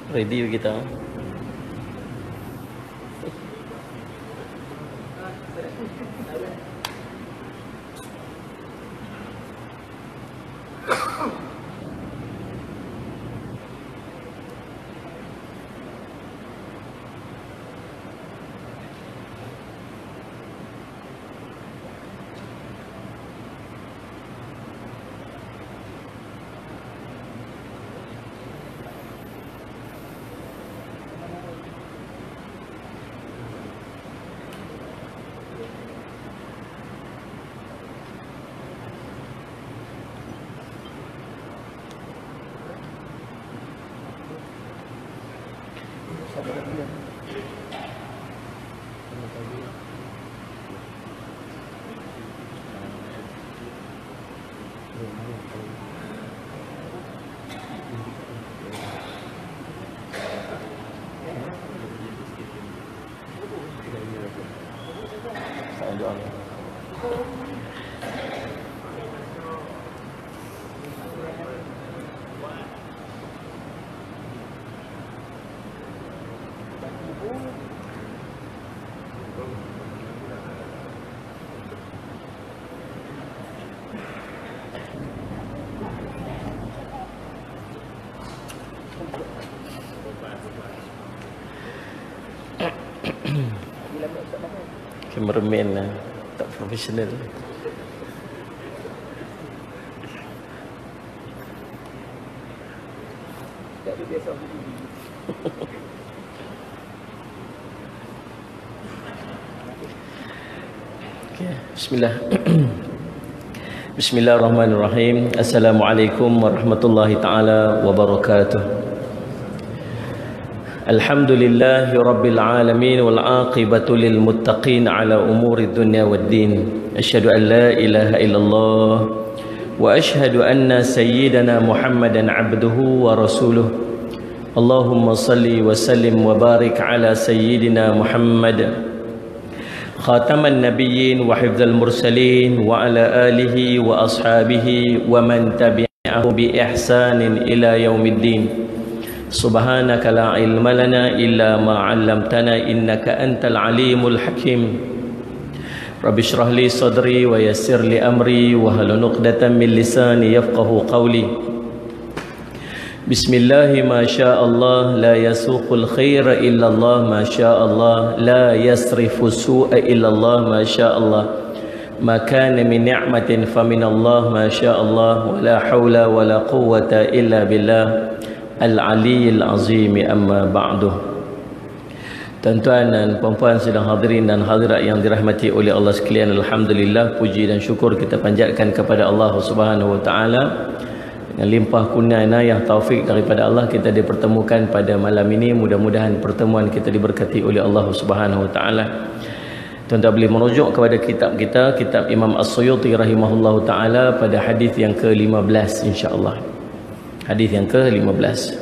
Ready kita. Cameraman lah, tak profesional. Okay, bismillah. Bismillahirrahmanirrahim. Assalamualaikum warahmatullahi taala wabarakatuh. Alhamdulillahi rabbil alamin wal aqibatu lil muttaqin ala umuri dunya waddin. Asyhadu an la ilaha illallah wa asyhadu anna sayyidana Muhammadan abduhu wa rasuluh. Allahumma salli wa sallim wa barik ala sayyidina Muhammad khataman nabiyyin wa hifdzal mursalin wa ala alihi wa ashabihi wa man tabi'ahu bi ihsanin ila yaumiddin. Subhanaka la ilma lana illa ma 'allamtana innaka antal alimul hakim. Rabbi shrah li sadri wa yassir li amri wa hlul 'uqdatam min lisani yafqahu qawli. Bismillah ma syaa Allah la yasuqul khaira illa Allah ma syaa Allah la yasrifu su'a illa Allah ma syaa Allah. Ma kana min ni'matin fa min Allah ma syaa Allah wa la haula wa la quwwata illa billah Al-Aliyyil Azim, amma ba'du. Tuan-tuan dan puan-puan sedang hadirin dan hadirat yang dirahmati oleh Allah sekalian, alhamdulillah, puji dan syukur kita panjatkan kepada Allah Subhanahu wa taala. Dengan limpah kurnia inayah taufik daripada Allah, kita dipertemukan pada malam ini. Mudah-mudahan pertemuan kita diberkati oleh Allah Subhanahu wa taala. Tuan-tuan boleh merujuk kepada kitab kita, kitab Imam As-Suyuti rahimahullahu taala, pada hadis yang ke-15 insya-Allah. Hadis yang ke-15.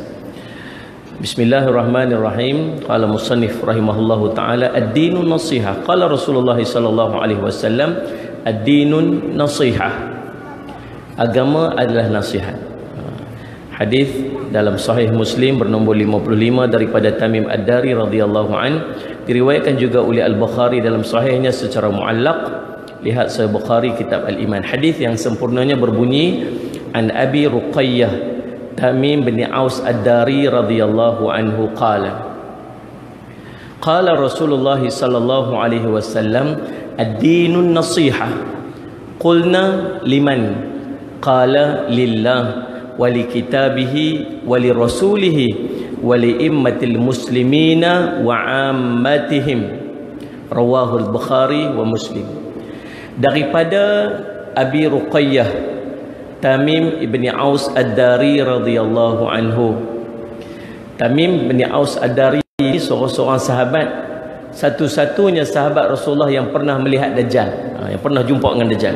Bismillahirrahmanirrahim. Qala musannif rahimahullahu taala, ad-dinun nasihah. Qala Rasulullah sallallahu alaihi wasallam, ad-dinun nasihah. Agama adalah nasihat. Hadis dalam Sahih Muslim bernombor 55 daripada Tamim Ad-Dari radhiyallahu an, diriwayatkan juga oleh Al-Bukhari dalam sahihnya secara muallaq. Lihat Sahih Bukhari kitab Al-Iman. Hadis yang sempurnanya berbunyi, an Abi Ruqayyah Tamim bin Aus Ad-Dari radhiyallahu anhu qala qala Rasulullah sallallahu alaihi wasallam, ad-dinun nasihah. Qulna liman? Qala lillah wa li kitabihi wa li rasulihi wa li immatil muslimina wa ammatihim. Rawahul Bukhari wa Muslim. Daripada Abi Ruqayyah Tamim ibni Aus Ad-Dari radhiyallahu anhu. Tamim ibni Aus Ad-Dari ini seorang sahabat, satu-satunya sahabat Rasulullah yang pernah melihat Dajjal, yang pernah jumpa dengan Dajjal.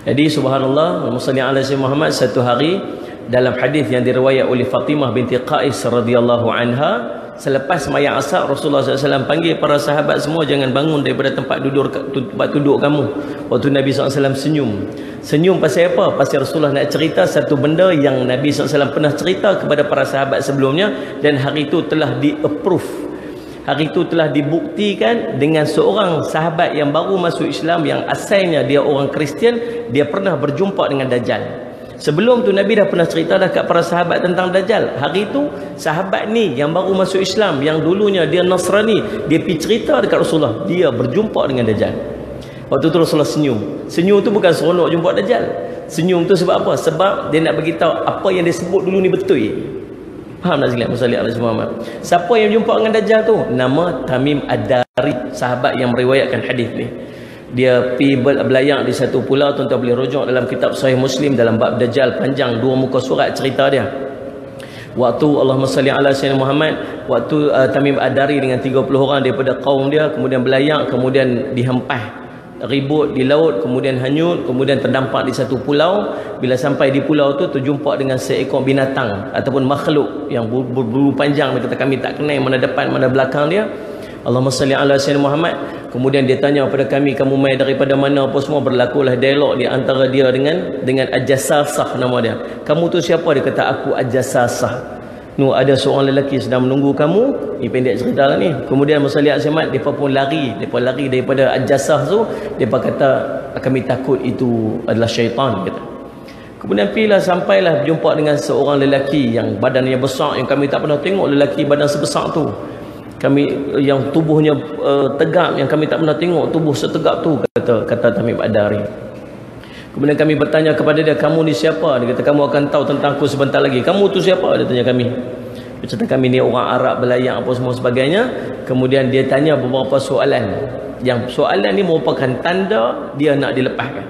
Jadi subhanallah, Musalli ala Sayyidina Muhammad, satu hari dalam hadis yang diriwayat oleh Fatimah binti Qais radhiyallahu anha, selepas sembahyang asar Rasulullah SAW panggil para sahabat semua, jangan bangun daripada tempat duduk kamu. Waktu Nabi SAW senyum pasal apa? Pasal Rasulullah nak cerita satu benda yang Nabi SAW pernah cerita kepada para sahabat sebelumnya, dan hari itu telah di-approve, hari itu telah dibuktikan dengan seorang sahabat yang baru masuk Islam, yang asalnya dia orang Kristian. Dia pernah berjumpa dengan Dajjal. Sebelum tu Nabi dah pernah cerita dah kat para sahabat tentang Dajjal. Hari itu sahabat ni yang baru masuk Islam, yang dulunya dia Nasrani, dia pergi cerita dekat Rasulullah, dia berjumpa dengan Dajjal. Waktu tu Rasulullah senyum. Senyum tu bukan seronok jumpa Dajjal. Senyum tu sebab apa? Sebab dia nak beritahu apa yang dia sebut dulu ni betul. Faham tak sekalian? Musalli ala Muhammad. Siapa yang jumpa dengan Dajjal tu? Nama Tamim Ad-Dari, sahabat yang meriwayatkan hadis ni. Dia pergi belayang di satu pulau. Tuan-tuan boleh rujuk dalam kitab Sahih Muslim dalam bab Dajjal, panjang 2 muka surat cerita dia. Waktu Allahumma salli ala Sayyidina Muhammad, waktu Tamim Ad-Dari dengan 30 orang daripada kaum dia kemudian belayang, kemudian dihempah, ribut di laut, kemudian hanyut, kemudian terdampak di satu pulau. Bila sampai di pulau tu terjumpa dengan seekor binatang ataupun makhluk yang berbulu panjang. Dia kata kami tak kenal mana depan mana belakang dia. Allahumma salli ala Sayyidina Muhammad. Kemudian dia tanya kepada kami, kamu mai daripada mana, apa semua. Berlakulah dialog di antara dia dengan Al-Jassasah nama dia. Kamu tu siapa? Dia kata aku Al-Jassasah. Ada seorang lelaki sedang menunggu kamu. Ini pendek cerita lah ni. Kemudian Musalli ala Muhammad, mereka pun lari daripada Al-Jassah tu. Mereka kata kami takut itu adalah syaitan, kata. Kemudian pilih sampailah berjumpa dengan seorang lelaki yang badannya besar, yang kami tak pernah tengok lelaki badan sebesar tu. Kami yang tubuhnya tegak, yang kami tak pernah tengok tubuh setegak tu, kata Tamim Ad-Dari. Kemudian kami bertanya kepada dia, kamu ni siapa? Dia kata kamu akan tahu tentang aku sebentar lagi. Kamu tu siapa? Dia tanya kami. Dia kata kami ni orang Arab belayang apa semua sebagainya. Kemudian dia tanya beberapa soalan, yang soalan ni merupakan tanda dia nak dilepaskan.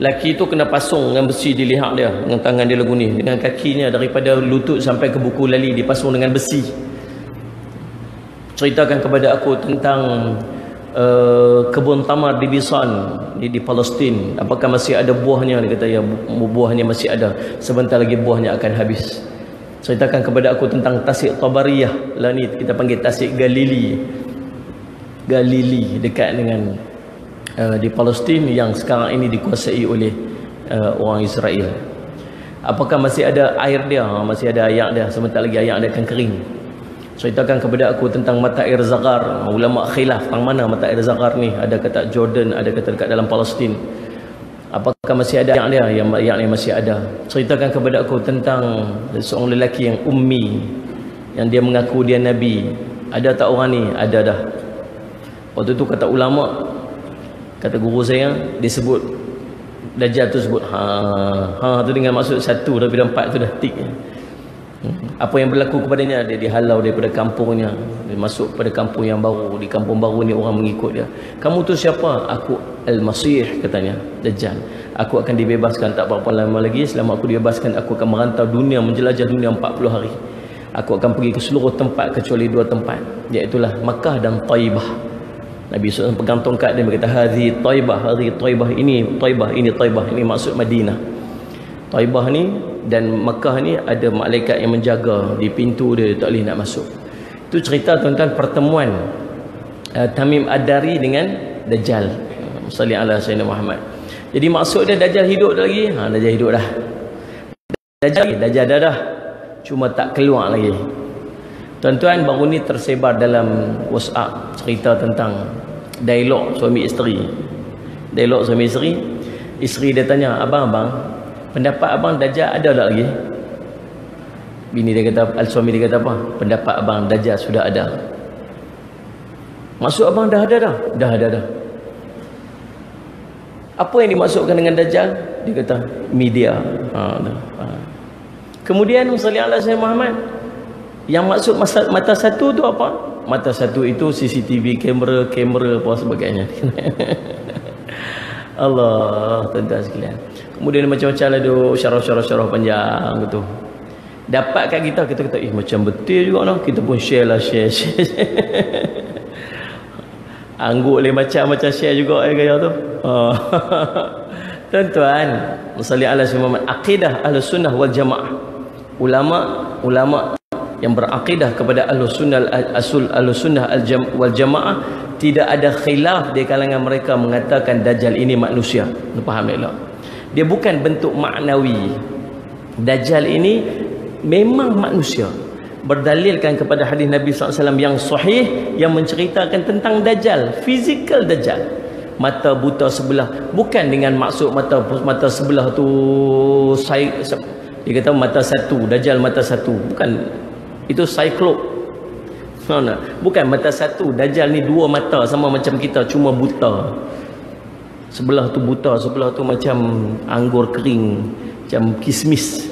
Lelaki tu kena pasung dengan besi di leher dia, dengan tangan dia lagu ni, dengan kakinya daripada lutut sampai ke buku lali dipasung dengan besi. Ceritakan kepada aku tentang kebun tamar di Bisan di Palestin. Apakah masih ada buahnya? Dia kata ya, buahnya masih ada. Sebentar lagi buahnya akan habis. Ceritakan kepada aku tentang Tasik Tabariyah. Lah ni kita panggil Tasik Galili dekat dengan di Palestin yang sekarang ini dikuasai oleh orang Israel. Apakah masih ada air dia? Masih ada air dia. Sebentar lagi air dia akan kering. Ceritakan kepada aku tentang mata air Zaghar. Ulama khilaf tentang mana mata air Zaghar ni. Ada kata Jordan, ada kata dekat dalam Palestin. Apakah masih ada yang masih ada. Ceritakan kepada aku tentang seorang lelaki yang ummi, yang dia mengaku dia Nabi. Ada tak orang ni? Ada dah. Waktu tu kata ulama, kata guru saya, dia sebut Dajjal tu sebut tu dengan maksud 1 daripada 4 tu dah tik. Apa yang berlaku kepadanya? Dia dihalau daripada kampungnya, dia masuk pada kampung yang baru. Di kampung baru ni orang mengikut dia. Kamu tu siapa? Aku Al-Masih, katanya Dajjal. Aku akan dibebaskan tak berapa lama lagi. Selama aku dibebaskan, aku akan merantau dunia, menjelajah dunia 40 hari. Aku akan pergi ke seluruh tempat kecuali 2 tempat, iaitulah Makkah dan Taibah. Nabi SAW pegang tongkat dia berkata, hadhi Taibah, ini Taibah, ini maksud Madinah. Taibah ni dan Mekah ni ada malaikat yang menjaga di pintu dia, tak boleh nak masuk. Itu cerita tuan-tuan pertemuan Tamim Ad-Dari dengan Dajjal. Salli ala Sayyidina Muhammad. Jadi maksud dia Dajjal hidup lagi? Dajjal hidup dah. Dajjal dah. Cuma tak keluar lagi. Tuan-tuan, baru ni tersebar dalam WhatsApp cerita tentang dialog suami isteri. Dialog suami isteri. Isteri dia tanya, abang, pendapat abang Dajjal ada tak lagi? Bini dia kata, suami dia kata apa? Pendapat abang Dajjal sudah ada. Maksud abang dah ada dah? Dah ada. Apa yang dimaksudkan dengan Dajjal? Dia kata media. Kemudian Musalli ala Sayyidina Muhammad, yang maksud mata satu tu apa? Mata satu itu CCTV, kamera apa sebagainya. Allah, tuan-tuan sekalian. Kemudian macam-macam lah duk syarah panjang gitu. Dapat kat kita kata macam betul juga noh. Kita pun share lah, share. Angguk le macam-macam share juga gaya tu. Tuan-tuan, musalli ala Muhammad, akidah Ahlussunnah wal Jamaah. Ulama yang berakidah kepada Ahlussunnah wal Jamaah, tidak ada khilaf di kalangan mereka mengatakan Dajjal ini manusia. Faham tak? Dia bukan bentuk maknawi. Dajjal ini memang manusia. Berdalilkan kepada hadis Nabi SAW yang sahih yang menceritakan tentang Dajjal, fizikal Dajjal. Mata buta sebelah, bukan dengan maksud mata sebelah tu dia kata mata satu, Dajjal mata satu, bukan. Itu cyclop. Bukan mata satu. Dajjal ni dua mata sama macam kita, cuma buta. Sebelah tu buta, sebelah tu macam anggur kering, macam kismis.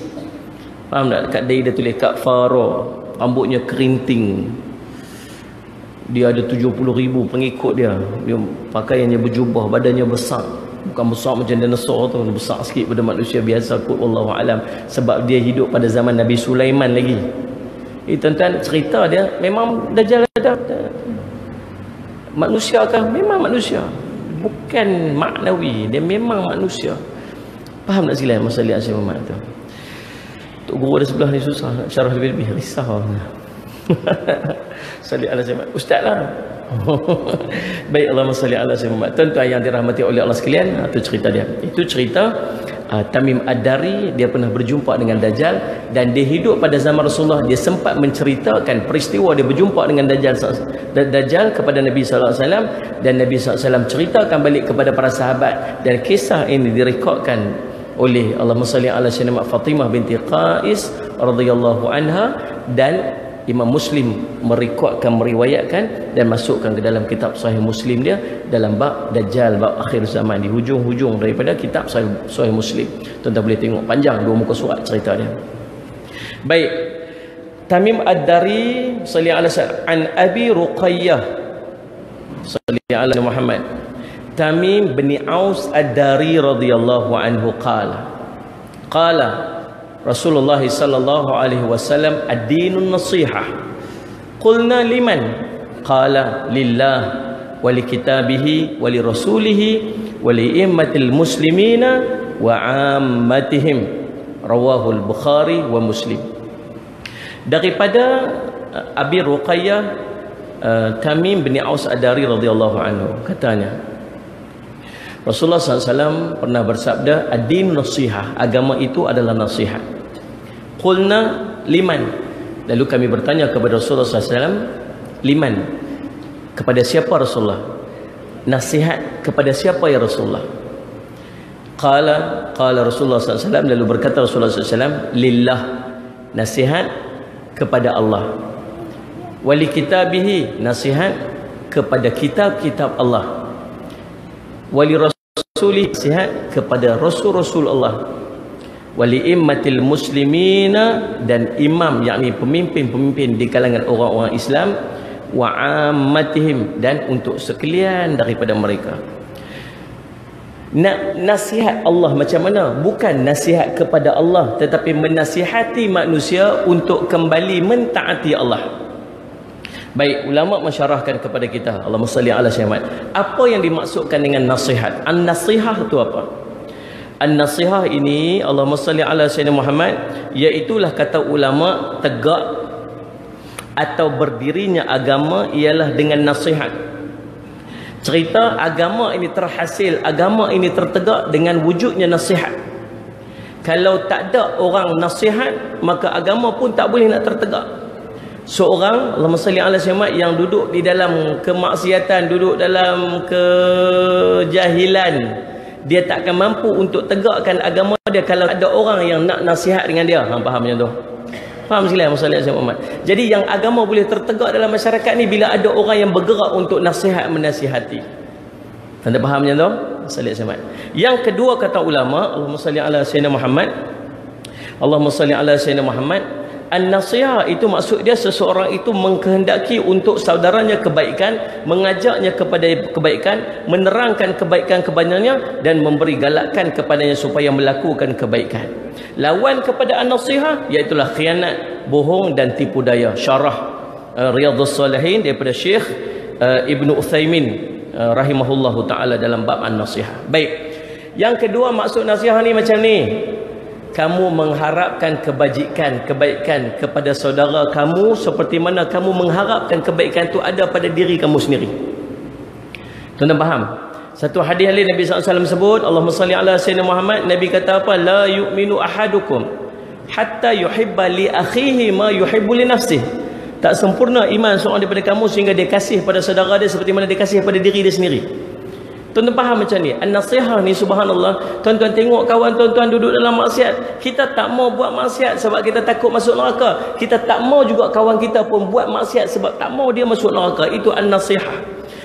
Faham tak? Kat dia tulis Kak Farah, rambutnya kerinting. Dia ada 70,000 pengikut dia. Dia pakaiannya berjubah, badannya besar. Bukan besar macam dinosaur tu, besar sikit pada manusia biasa kot, wallahu alam. Sebab dia hidup pada zaman Nabi Sulaiman lagi. Tuan-tuan, cerita dia memang Dajjal ada. Manusia kan? Memang manusia. Bukan maknawi, dia memang manusia. Faham tak sila masalah Asyik Muhammad tu? Tok guru ada sebelah ni susah nak syarah lebih-lebih, risau. Salli ala Muhammad. Ustaz lah. Baik, Allahumma salli ala Muhammad. Tuan-tuan yang dirahmati oleh Allah sekalian, itu cerita dia. Itu cerita Tamim Ad-Dari. Dia pernah berjumpa dengan Dajjal dan dia hidup pada zaman Rasulullah. Dia sempat menceritakan peristiwa dia berjumpa dengan Dajjal kepada Nabi SAW, dan Nabi SAW ceritakan balik kepada para sahabat, dan kisah ini direkodkan oleh Allahumma salli ala Sayyidina Fatimah binti Qais radhiyallahu anha, dan Imam Muslim meriwayatkan dan masukkan ke dalam kitab Sahih Muslim dia dalam bab Dajjal, bab akhir zaman, di hujung-hujung daripada kitab Sahih Muslim. Tuan-tuan boleh tengok, panjang 2 muka surat cerita dia. Baik, Tamim Ad-Dari salli ala an Abi Ruqayyah salli ala Muhammad. Tamim bin Aus Ad-Dari radhiyallahu anhu qala Rasulullah sallallahu alaihi wasallam ad-dinun nasihah. Qulna liman? Qala lillah wa li kitabihi wa li rasulihi wa li immatil muslimina wa ammatihim. Rawahu al-Bukhari wa Muslim. Daripada Abi Ruqayyah Tamim bin Aus Ad-Dari radhiyallahu anhu, katanya Rasulullah SAW pernah bersabda, ad-din nasihah, agama itu adalah nasihat. Qulna liman? Lalu kami bertanya kepada Rasulullah SAW, liman? Kepada siapa Rasulullah? Nasihat kepada siapa ya Rasulullah? Qala Rasulullah SAW, lalu berkata Rasulullah SAW, lillah, nasihat kepada Allah. Wali kitabihi, nasihat kepada kitab-kitab Allah. Wali rasuli, nasihat kepada rasul-rasul Allah. Wali immatil muslimina, dan imam, yakni pemimpin-pemimpin di kalangan orang-orang Islam. Wa ammatihim, dan untuk sekalian daripada mereka. Nasihat Allah macam mana? Bukan nasihat kepada Allah, tetapi menasihati manusia untuk kembali mentaati Allah. Baik, ulama mensyarahkan kepada kita, Allahumma salli ala Muhammad, apa yang dimaksudkan dengan nasihat? An-nasihah itu apa? An-nasihah ini, Allahumma salli ala Sayyidina Muhammad, iaitulah kata ulama, tegak atau berdirinya agama ialah dengan nasihat. Cerita agama ini terhasil, agama ini tertegak dengan wujudnya nasihat. Kalau tak ada orang nasihat, maka agama pun tak boleh nak tertegak. Seorang, Allahumma salli ala Muhammad, yang duduk di dalam kemaksiatan, duduk dalam kejahilan, dia tak akan mampu untuk tegakkan agama dia kalau ada orang yang nak nasihat dengan dia. Faham macam tu? Faham sila masalah Muhammad. Jadi yang agama boleh tertegak dalam masyarakat ni bila ada orang yang bergerak untuk nasihat menasihati. Anda faham macam tu? Masalah Muhammad. Yang kedua kata ulama, Allahumma salli ala Sayyidina Muhammad, Allahumma salli ala Sayyidina Muhammad, An-nasihah itu maksud dia seseorang itu mengkehendaki untuk saudaranya kebaikan, mengajaknya kepada kebaikan, menerangkan kebaikan kepadanya dan memberi galakan kepadanya supaya melakukan kebaikan. Lawan kepada an-nasihah iaitulah khianat, bohong dan tipu daya. Syarah Riyadhus Salihin daripada Syekh Ibnu Utsaimin rahimahullahu taala dalam bab an-nasihah. Baik. Yang kedua maksud nasihat ni macam ni. Kamu mengharapkan kebaikan kepada saudara kamu seperti mana kamu mengharapkan kebaikan itu ada pada diri kamu sendiri. Tuan-tuan faham? Satu hadis lain Nabi SAW sebut, Allahumma salli ala sayyidina Muhammad, Nabi kata apa? La yu'minu ahadukum hatta yuhibba li akhihi ma yuhibbu li nafsihi. Tak sempurna iman seorang daripada kamu sehingga dia kasih pada saudara dia seperti mana dia kasih pada diri dia sendiri. Tuan-tuan faham macam ni? An-nasihah ni subhanallah. Tuan-tuan tengok kawan tuan-tuan duduk dalam maksiat. Kita tak mau buat maksiat sebab kita takut masuk neraka. Kita tak mau juga kawan kita pun buat maksiat sebab tak mau dia masuk neraka. Itu an-nasihah.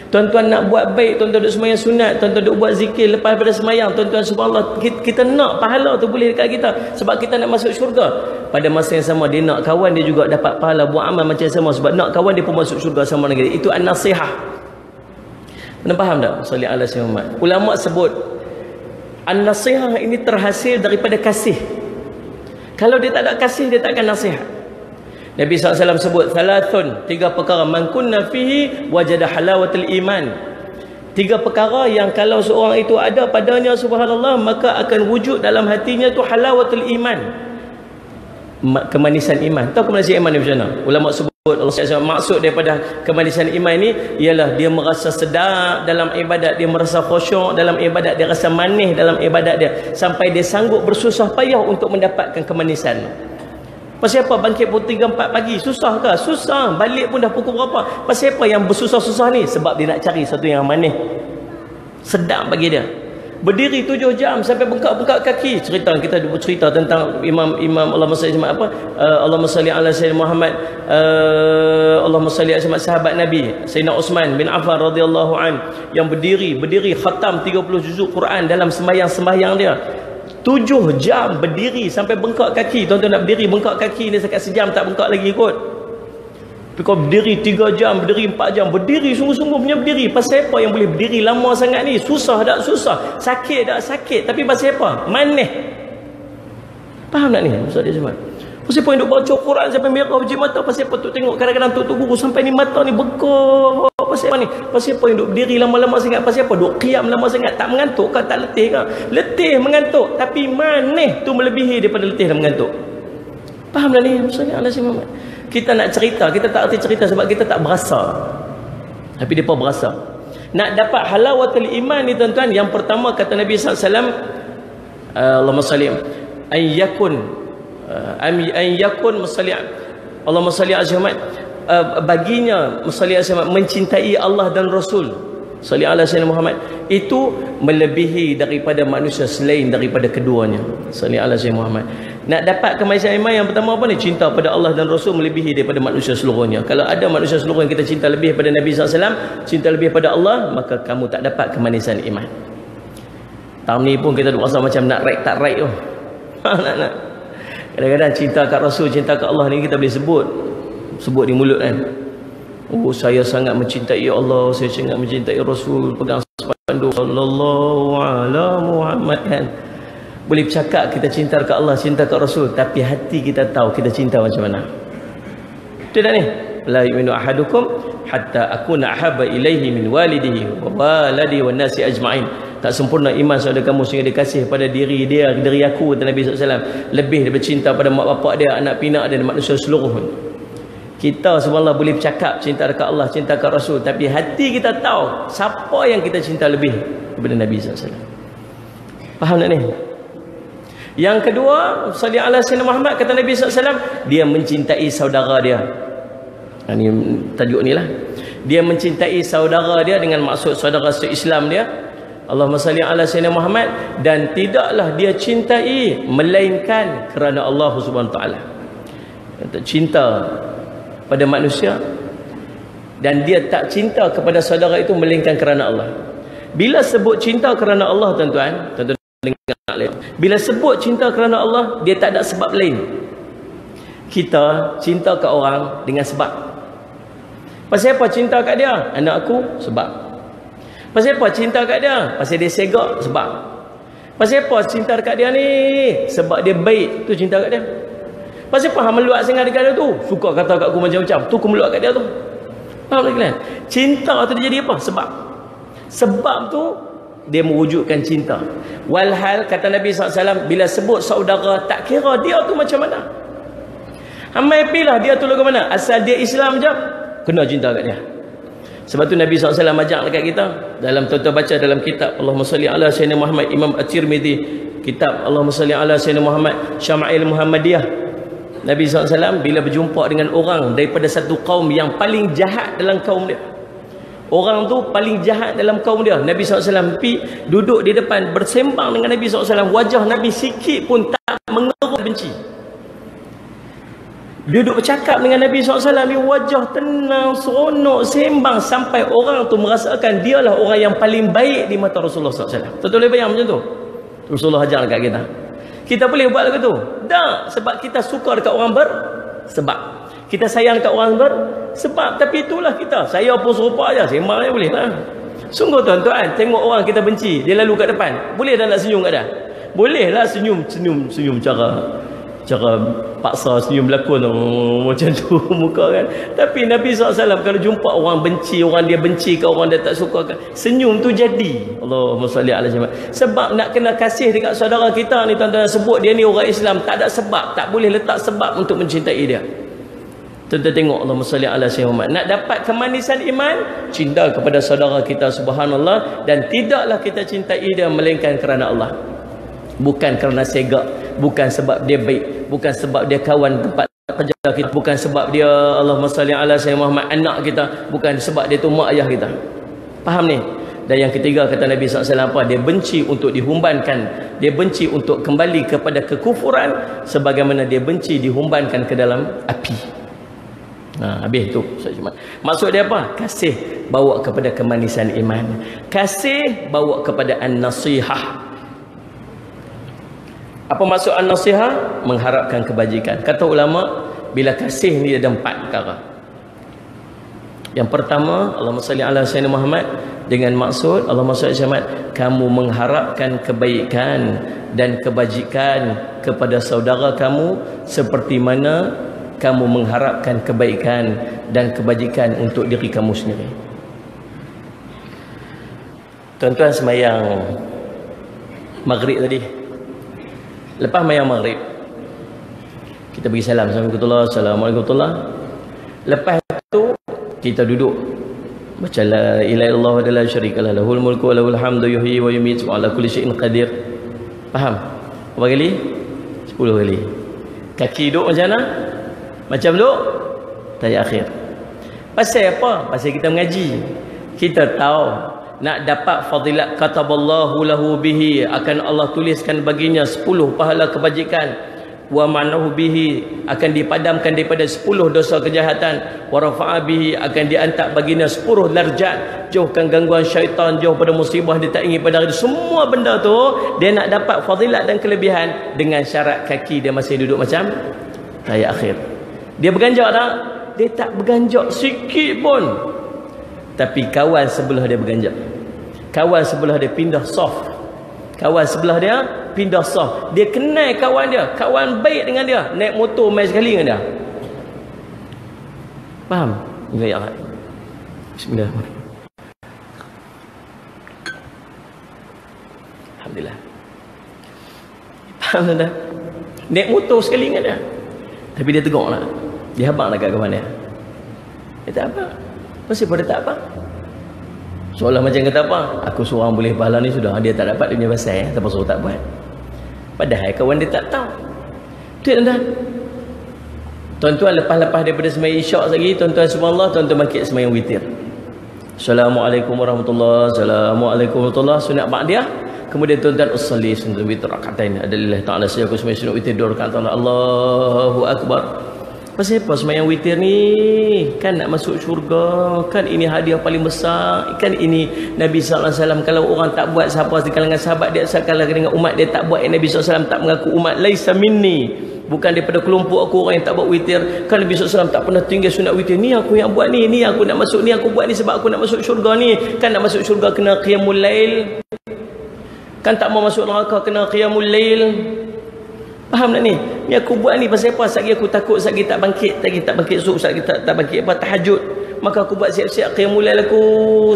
Tuan-tuan nak buat baik, tuan-tuan duduk sembahyang sunat, tuan-tuan duduk buat zikir lepas pada sembahyang, tuan-tuan subhanallah, kita nak pahala tu boleh dekat kita sebab kita nak masuk syurga. Pada masa yang sama dia nak kawan dia juga dapat pahala buat amal macam sama sebab nak kawan dia pun masuk syurga sama dengan dia. Itu an-nasihah. Anda faham tak? Salli ala sayyidina Muhammad. Ulama sebut an-nasihah ini terhasil daripada kasih. Kalau dia tak ada kasih, dia tak akan nasihat. Nabi SAW sebut thalathun, 3 perkara, man kunna fihi wajada halawatul iman. 3 perkara yang kalau seorang itu ada padanya subhanallah, maka akan wujud dalam hatinya tu halawatul iman, kemanisan iman. Tahu kemanisan iman ni macam mana? Ulama sebut Allah SWT maksud daripada kemanisan iman ni ialah dia merasa sedap dalam ibadat, dia merasa khusyuk dalam ibadat, dia rasa manis dalam ibadat dia sampai dia sanggup bersusah payah untuk mendapatkan kemanisan. Pasal apa bangkit pukul 3-4 pagi? Susah ke? Susah. Balik pun dah pukul berapa? Pasal apa yang bersusah-susah ni? Sebab dia nak cari satu yang manis, sedap bagi dia. Berdiri 7 jam sampai bengkak-bengkak kaki. Kita bercerita tentang Imam Allahumma salli apa? Allahumma salli ala sayyidina Muhammad, Allahumma salli ala sahabat Nabi Sayyidina Uthman bin Affan radhiyallahu an yang berdiri khatam 30 juzuk Quran dalam sembahyang dia. 7 jam berdiri sampai bengkak kaki. Tuan-tuan nak berdiri bengkak kaki ni sekat sejam tak bengkak lagi kot. Tapi kau berdiri 3 jam, berdiri 4 jam, berdiri sungguh-sungguh punya berdiri. Pasal apa yang boleh berdiri lama sangat ni? Susah tak susah, sakit tak sakit, tapi pasal apa? Manis. Faham tak ni Ustaz dia cakap? Pasal apa yang duk baca Quran sampai merah biji mata? Pasal apa tu tengok kadang-kadang tok guru sampai ni mata ni bekak. Pasal apa ni? Pasal apa yang duk berdiri lama-lama sangat? Pasal apa duk qiyam lama sangat? Tak mengantuk ke? Tak letih ke? Letih mengantuk, tapi manis tu melebihi daripada letih dan mengantuk. Faham tak ni Ustaz Allah Muhammad? Kita nak cerita, kita tak erti cerita sebab kita tak berasa. Tapi dia pun berasa. Nak dapat halawatul iman ni tuan-tuan, yang pertama kata Nabi SAW, Allahumma salli ayyakun musalli Allahumma salli azhamat, baginya musalli azhamat mencintai Allah dan Rasul salli ala sayyidina Muhammad, itu melebihi daripada manusia selain daripada keduanya salli ala sayyidina Muhammad. Nak dapat kemanisan iman yang pertama apa ni? Cinta pada Allah dan Rasul melebihi daripada manusia seluruhnya. Kalau ada manusia seluruh yang kita cinta lebih pada Nabi SAW, cinta lebih pada Allah, maka kamu tak dapat kemanisan iman. Tahun ni pun kita rasa macam nak right tak right tu. Nak. Kadang-kadang cinta kat Rasul, cinta kat Allah ni kita boleh sebut di mulut kan. Oh, saya sangat mencintai Allah, saya sangat mencintai Rasul, pegang spanduk sallallahu ala Muhammad kan. Boleh bercakap kita cinta kat Allah, cinta kat Rasul, tapi hati kita tahu kita cinta macam mana. Betul tak ni? La yu'minu ahadukum hatta akuna ahabba ilaihi min walidihi wa waladi wan nasi ajma'in. Tak sempurna iman saudara kamu sehingga dia kasih pada diri dia, diri aku kata Nabi SAW, lebih daripada cinta pada mak bapak dia, anak pinak dia dan manusia seluruhnya. Kita subhanallah boleh bercakap cinta dekat Allah, cinta kat Rasul, tapi hati kita tahu siapa yang kita cinta lebih daripada Nabi SAW. Faham tak ni? Yang kedua, salli ala sayyidina Muhammad, kata Nabi SAW, dia mencintai saudara dia. Ini tajuk ni lah. Dia mencintai saudara dia dengan maksud saudara se-Islam dia. Allahumma salli ala sayyidina Muhammad, dan tidaklah dia cintai melainkan kerana Allah Subhanahu wa taala. Cinta pada manusia dan dia tak cinta kepada saudara itu melainkan kerana Allah. Bila sebut cinta kerana Allah tuan-tuan dengar, bila sebut cinta kerana Allah, dia tak ada sebab lain. Kita cinta kat orang dengan sebab. Pasal apa cinta kat dia? Anak aku, sebab. Pasal apa cinta kat dia? Pasal dia segak, sebab. Pasal apa cinta dekat dia ni? Sebab dia baik, tu cinta kat dia. Pasal apa hang meluat sangat dekat dia tu? Suka kata kat aku macam-macam, tu aku meluat kat dia tu. Faham tak kalian? Cinta tu dia jadi apa? Sebab. Sebab tu dia mewujudkan cinta. Walhal kata Nabi SAW, bila sebut saudara, tak kira dia tu macam mana. Hamai pilih dia tu lagu mana? Asal dia Islam je, kena cinta kat dia. Sebab tu Nabi SAW ajak dekat kita. Dalam tuan-tuan baca dalam kitab Allahumma salli ala Sayyidina Muhammad, Imam At-Tirmidzi, kitab Allahumma salli ala Sayyidina Muhammad, Syama'il Muhammadiyah. Nabi SAW bila berjumpa dengan orang daripada satu kaum yang paling jahat dalam kaum dia. Orang tu paling jahat dalam kaum dia. Nabi SAW pergi duduk di depan bersembang dengan Nabi SAW. Wajah Nabi sikit pun tak mengerut benci. Dia duduk bercakap dengan Nabi SAW ni, wajah tenang, seronok, sembang, sampai orang tu merasakan dialah orang yang paling baik di mata Rasulullah SAW. Tuan-tuan boleh bayang macam tu? Rasulullah ajar dekat kita. Kita boleh buat lagu tu? Tak, sebab kita suka dekat orang bersebab. Kita sayang dekat orang bersebab. Tapi itulah kita. Saya pun serupa aja, sembang aja boleh lah. Sungguh tuan-tuan, tengok orang kita benci, dia lalu kat depan, boleh dah nak senyum kat dia? Boleh lah senyum cara paksa senyum berlakon macam tu muka kan. Tapi Nabi SAW kalau jumpa orang benci, orang dia benci ke orang dia tak suka kan, senyum tu jadi. Allahumma salli ala Muhammad. Sebab nak kena kasih dekat saudara kita ni tuan-tuan, sebut dia ni orang Islam, tak ada sebab, tak boleh letak sebab untuk mencintai dia. Tuan-tuan tengok Allahumma salli ala Muhammad. Nak dapat kemanisan iman, cinta kepada saudara kita, subhanallah. Dan tidaklah kita cintai dia melainkan kerana Allah. Bukan kerana segak, bukan sebab dia baik, bukan sebab dia kawan tempat kerja kita, bukan sebab dia Allahumma salli ala Sayyidina Muhammad anak kita, bukan sebab dia tu mak ayah kita. Faham ni? Dan yang ketiga kata Nabi SAW apa? Dia benci untuk dihumbankan, dia benci untuk kembali kepada kekufuran sebagaimana dia benci dihumbankan ke dalam api. Habis tu. Maksud dia apa? Kasih bawa kepada kemanisan iman, kasih bawa kepada an-nasihah. Apa maksud an-nasihah? Mengharapkan kebajikan. Kata ulama, bila kasih ni ada 4 perkara. Yang pertama, Allahumma salli ala Sayyidina Muhammad, dengan maksud Allahumma salli ala Muhammad, kamu mengharapkan kebaikan dan kebajikan kepada saudara kamu seperti mana kamu mengharapkan kebaikan dan kebajikan untuk diri kamu sendiri. Tuan-tuan semayang maghrib tadi, lepas mayang maghrib kita bagi salam, Assalamualaikum warahmatullahi. Lepas tu kita duduk baca la ilaha illallah wa la syarikalah lahul mulku wa lahul hamdu yuhyi wa yumiitu wa ala kulli syai'in qadir. Faham? Berapa kali? 10 kali. Kaki duduk macam mana? Macam duduk tahiyat akhir. Pasal apa? Pasal kita mengaji. Kita tahu nak dapat fadilat kataballahu lahu bihi, akan Allah tuliskan baginya 10 pahala kebajikan, wa manahu bihi, akan dipadamkan daripada 10 dosa kejahatan, wa rafa'a bihi, akan diangkat baginya 10 darjat, jauhkan gangguan syaitan, jauh pada musibah dia tak ingin pada hari. Semua benda tu dia nak dapat fadilat dan kelebihan dengan syarat kaki dia masih duduk macam tahiyat akhir. Dia berganjak tak? Dia tak berganjak sikit pun. Tapi kawan sebelah dia berganjak, kawan sebelah dia pindah soft, kawan sebelah dia pindah soft. Dia kenal kawan dia, kawan baik dengan dia, naik motor main sekali dengan dia. Faham? Ya. Bismillahirrahmanirrahim. Alhamdulillah. Faham tak? Naik motor sekali dengan dia, tapi dia tegur lah, dia habang dekat kawan dia. Dia tak apa. Pasal pada tak apa. Seolah macam kata apa? Aku seorang boleh pahala ni sudah. Dia tak dapat dia punya pasal. Tapi suruh tak buat. Padahal kawan dia tak tahu. Tuan-tuan. Tuan-tuan lepas-lepas daripada semayang isyak lagi, tuan-tuan subhanallah, tuan-tuan bangkit semayang witir. Assalamualaikum warahmatullahi. Assalamualaikum warahmatullahi. Sunat ba'diyah. Kemudian tuan-tuan usalli sunat witir rakaatain. Adalillah ta'ala saya aku semayang sunat witir 2 rakaat. Allahu akbar. Pasal apa semayang witir ni? Kan nak masuk syurga, kan ini hadiah paling besar, kan ini Nabi SAW. Kalau orang tak buat, siapa di kalangan sahabat dia, kalau dengan umat dia tak buat, Nabi SAW tak mengaku umat. Laisa minni, Bukan daripada kelompok aku orang yang tak buat witir. Kan Nabi SAW tak pernah tinggal sunat witir. Ni aku yang buat ni aku nak masuk ni, aku buat ni sebab aku nak masuk syurga ni. Kan nak masuk syurga kena qiyamul lail. Kan tak mau masuk neraka kena qiyamul lail. Faham tak ni? Ni aku buat ni pasal apa? Satgi aku takut, satgi tak bangkit, tak bangkit subuh, satgi tak bangkit apa tahajud. Maka aku buat siap-siap qiyamul lail aku.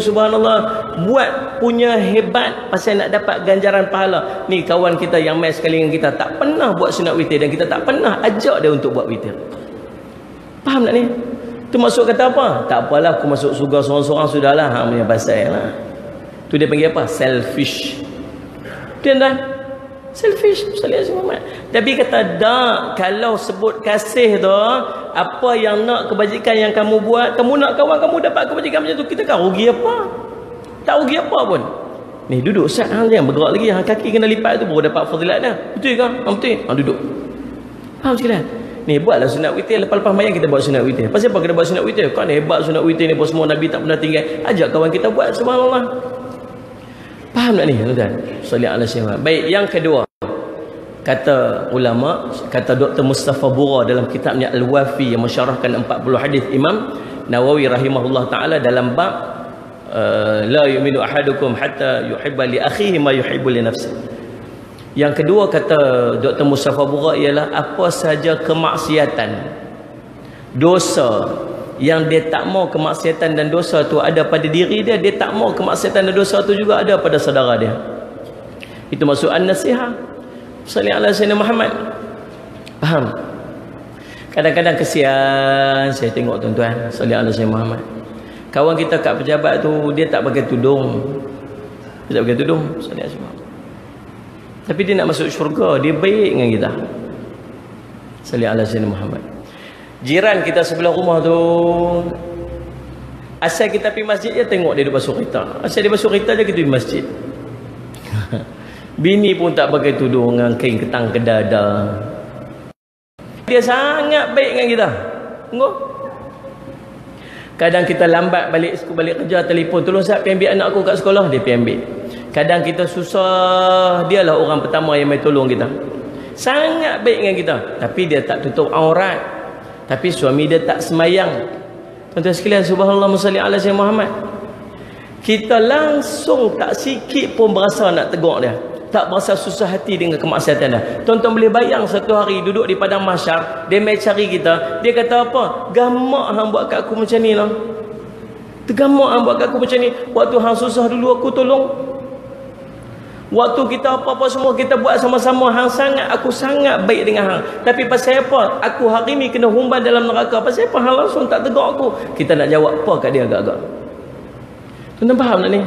Subhanallah. Buat punya hebat pasal nak dapat ganjaran pahala. Ni kawan kita yang main sekali dengan kita tak pernah buat sunat witir dan kita tak pernah ajak dia untuk buat witir. Faham tak ni? Tu maksud kata apa? Tak apalah aku masuk surga seorang-seorang sudahlah. Hang punya pasal lah. Tu dia panggil apa? Selfish. Tuan-tuan, selfish. Tapi kata tak, kalau sebut kasih tu, apa yang nak kebajikan yang kamu buat, kamu nak kawan kamu dapat kebajikan macam tu, kita kan rugi apa? Tak rugi apa pun. Ni duduk Ustaz, hang jangan bergerak lagi, hang kaki kena lipat tu baru dapat fadilat dah. Betul ke? Betul. Hang duduk. Faham sekalian? Ni buatlah sunat witir, lepas-lepas mayang kita buat sunat witir. Pasal apa kita buat sunat witir? Kan hebat sunat witir ni, semua Nabi tak pernah tinggal. Ajak kawan kita buat, subhanallah. Faham tak ni tuan-tuan? Sallallahu alaihi wasallam. Baik, yang kedua, kata ulama, kata Dr. Mustafa Bura dalam kitabnya Al-Wafi yang mensyarahkan 40 hadis Imam Nawawi rahimahullah taala dalam bab la yu'minu ahadukum hatta yuhibba li akhihi ma yuhibbu li nafsihi. Yang kedua kata Dr. Mustafa Bura ialah apa saja kemaksiatan, dosa yang dia tak mau kemaksiatan dan dosa tu ada pada diri dia, dia tak mau kemaksiatan dan dosa tu juga ada pada saudara dia. Itu maksud an-nasihah. Sallallahu alaihi wasallam Muhammad. Faham? Kadang-kadang kesian saya tengok tuan-tuan, sallallahu alaihi wasallam Muhammad. Kawan kita kat pejabat tu dia tak pakai tudung. Dia tak pakai tudung, sallallahu alaihi wasallam. Tapi dia nak masuk syurga, dia baik dengan kita. Sallallahu alaihi wasallam Muhammad. Jiran kita sebelah rumah tu, asal kita pergi masjid dia tengok dia duduk basuh kereta. Asal dia basuh kereta je kita pergi masjid. Bini pun tak pakai tudung dengan kain ketang ke dada. Dia sangat baik dengan kita. Tengok. Kadang kita lambat balik kerja, telefon, tolong Ustaz pergi ambil anak aku kat sekolah, dia pergi ambil. Kadang kita susah, dialah orang pertama yang mai tolong kita. Sangat baik dengan kita. Tapi dia tak tutup aurat. Tapi suami dia tak semayang. Tuan-tuan sekalian, subhanallah musalli ala sayyidina Muhammad. Kita langsung tak sikit pun berasa nak tegur dia. Tak berasa susah hati dengan kemaksiatan dia. Tuan-tuan boleh bayang satu hari duduk di padang mahsyar, dia mai cari kita, dia kata apa? Gamak hang buat kat aku macam ni lah. Tergamak hang buat kat aku macam ni. Waktu hang susah dulu aku tolong. Waktu kita apa-apa semua kita buat sama-sama, aku sangat baik dengan hang. Tapi pasal apa? Aku hari ni kena humban dalam neraka. Pasal apa hang langsung tak tegur aku? Kita nak jawab apa kat dia agak-agak? Tuan-tuan faham tak ni?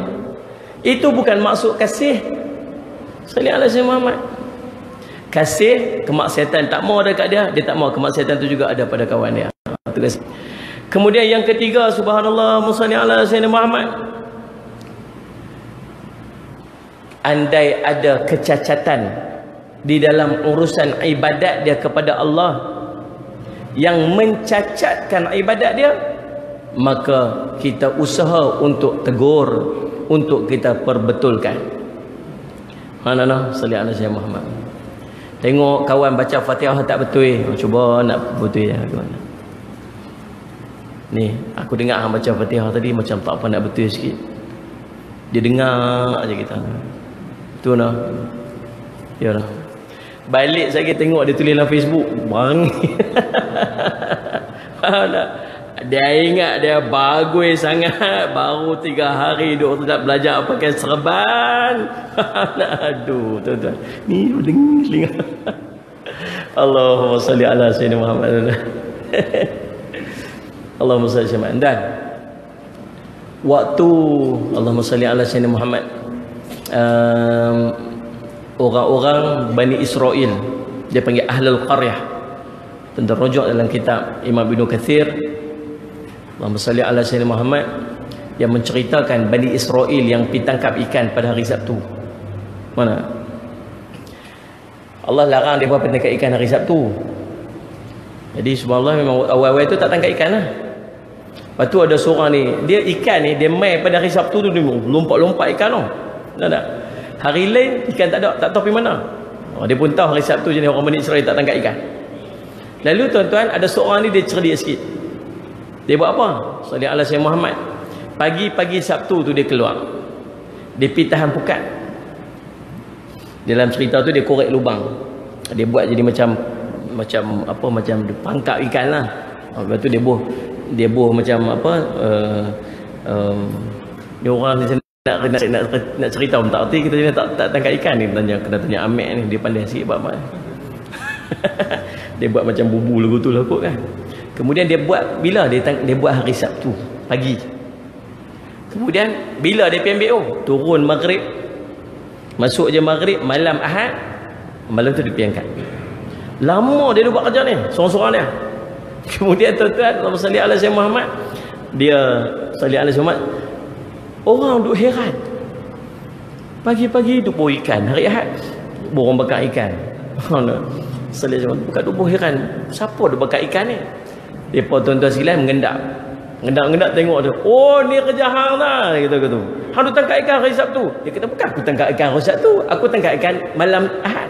Itu bukan maksud kasih. Sallallahu alaihi wasallam Muhammad. Kasih, kemaksiatan tak mau dekat dia, dia tak mau kemaksiatan tu juga ada pada kawan dia. Kemudian yang ketiga, subhanallah musalli ala sayyidina Muhammad. Andai ada kecacatan di dalam urusan ibadat dia kepada Allah yang mencacatkan ibadat dia, maka kita usaha untuk tegur, untuk kita perbetulkan. Mana sallallahu alaihi wasallam Muhammad. Tengok kawan baca Fatihah tak betul, cuba nak betul ya gimana. Ni aku dengar hang baca Fatihah tadi macam tak apa nak betul sikit. Dia dengar aja kita. Tu nah. Ya lah. Balik saya tengok dia tulis dalam Facebook, bang. Dia ingat dia bagus sangat, baru 3 hari duk tak belajar pakai serban. Aduh tuan-tuan. Ni dengar. Allahumma salli ala sayyidina Muhammad. Allahumma salli ala dan waktu Allahumma salli ala sayyidina Muhammad, orang-orang Bani Israel, dia panggil Ahlul Qaryah. Tentang rujuk dalam kitab Imam Ibn Kathir, Allahumma salli ala sayyidina Muhammad, yang menceritakan Bani Israel yang pergi tangkap ikan pada hari Sabtu. Mana? Allah larang dia buat tangkap ikan hari Sabtu. Jadi subhanallah memang awal-awal tu tak tangkap ikan lah. Lepas tu ada seorang ni, dia ikan ni, dia main pada hari Sabtu tu, dia lompat-lompat ikan tu. Tak. Hari lain ikan tak ada, tak tahu pergi mana. Dia pun tahu hari Sabtu je ni orang Bani Israel tak tangkap ikan. Lalu tuan-tuan, ada seorang ni dia cerdik sikit. Dia buat apa? Salih ala Sayyidina Muhammad. Pagi-pagi Sabtu tu dia keluar. Dia pergi tahan pukat. Dalam cerita tu dia korek lubang. Dia buat jadi macam pangkap ikan lah. Lepas tu dia buh macam apa, dia orang nak cerita pun tak erti, kita jenis tak tangkap ikan ni. Kena tanya Amek ni, dia pandai sikit apa. Dia buat macam bubu lagu tu lah kot kan. Kemudian dia buat, bila dia buat hari Sabtu pagi. Kemudian bila dia pergi ambil, turun maghrib, masuk je maghrib, malam Ahad, malam tu dia pergi angkat. Lama dia buat kerja ni, seorang-seorang dia. Kemudian tuan-tuan, Allah salli ala Sayyidina Muhammad, dia salli ala Sayyidina Muhammad, orang duk heran. Pagi-pagi duk buh ikan, hari Ahad orang bakar ikan. Salli ala Sayyidina Muhammad, bukan duk buh heran, siapa duk bakar ikan ni? Depa tuan-tuan sekalian mengendap tengok tu. Oh, ni kerja hang lah, gitu. Hang tu tangkap ikan hari Sabtu. Dia kata, bukan aku tangkap ikan hari Sabtu, aku tangkap ikan malam Ahad.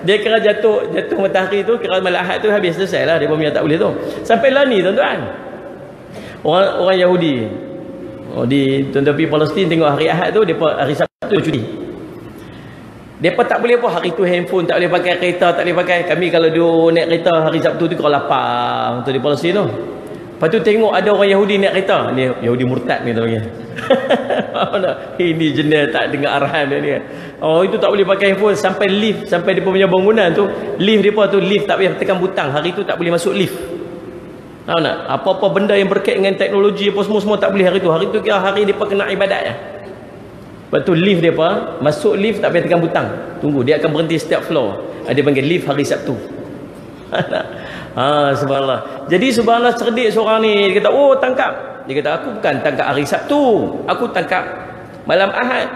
Dia kira jatuh matahari tu, kira malam Ahad tu habis, selesai lah. Dia punya tak boleh tu. Sampai lah ni tuan-tuan, orang Yahudi, di tuan-tuan pergi Palestin tengok hari Ahad tu, depa hari Sabtu cuti. Depa tak boleh apa, hari tu handphone tak boleh pakai, kereta tak boleh pakai. Kami kalau dia naik kereta hari Sabtu tu, kalau lapar tu di Palestin tu. Lepas tu tengok ada orang Yahudi naik kereta. Ni Yahudi murtad ni tu. Ini jenis tak dengar arahan dia ni. Oh, itu tak boleh pakai handphone. Sampai lift, sampai dia punya bangunan tu, lift depa tu, lift tak boleh tekan butang. Hari tu tak boleh masuk lift. Tahu tak? Apa-apa benda yang berkait dengan teknologi apa semua tak boleh hari tu. Hari tu kira hari depa kena ibadat ya. Lepas tu lift depa, masuk lift tak payah tekan butang. Tunggu, dia akan berhenti setiap floor. Dia panggil lift hari Sabtu. Subhanallah. Jadi subhanallah, cerdik seorang ni. Dia kata, oh tangkap. Dia kata, aku bukan tangkap hari Sabtu, aku tangkap malam Ahad.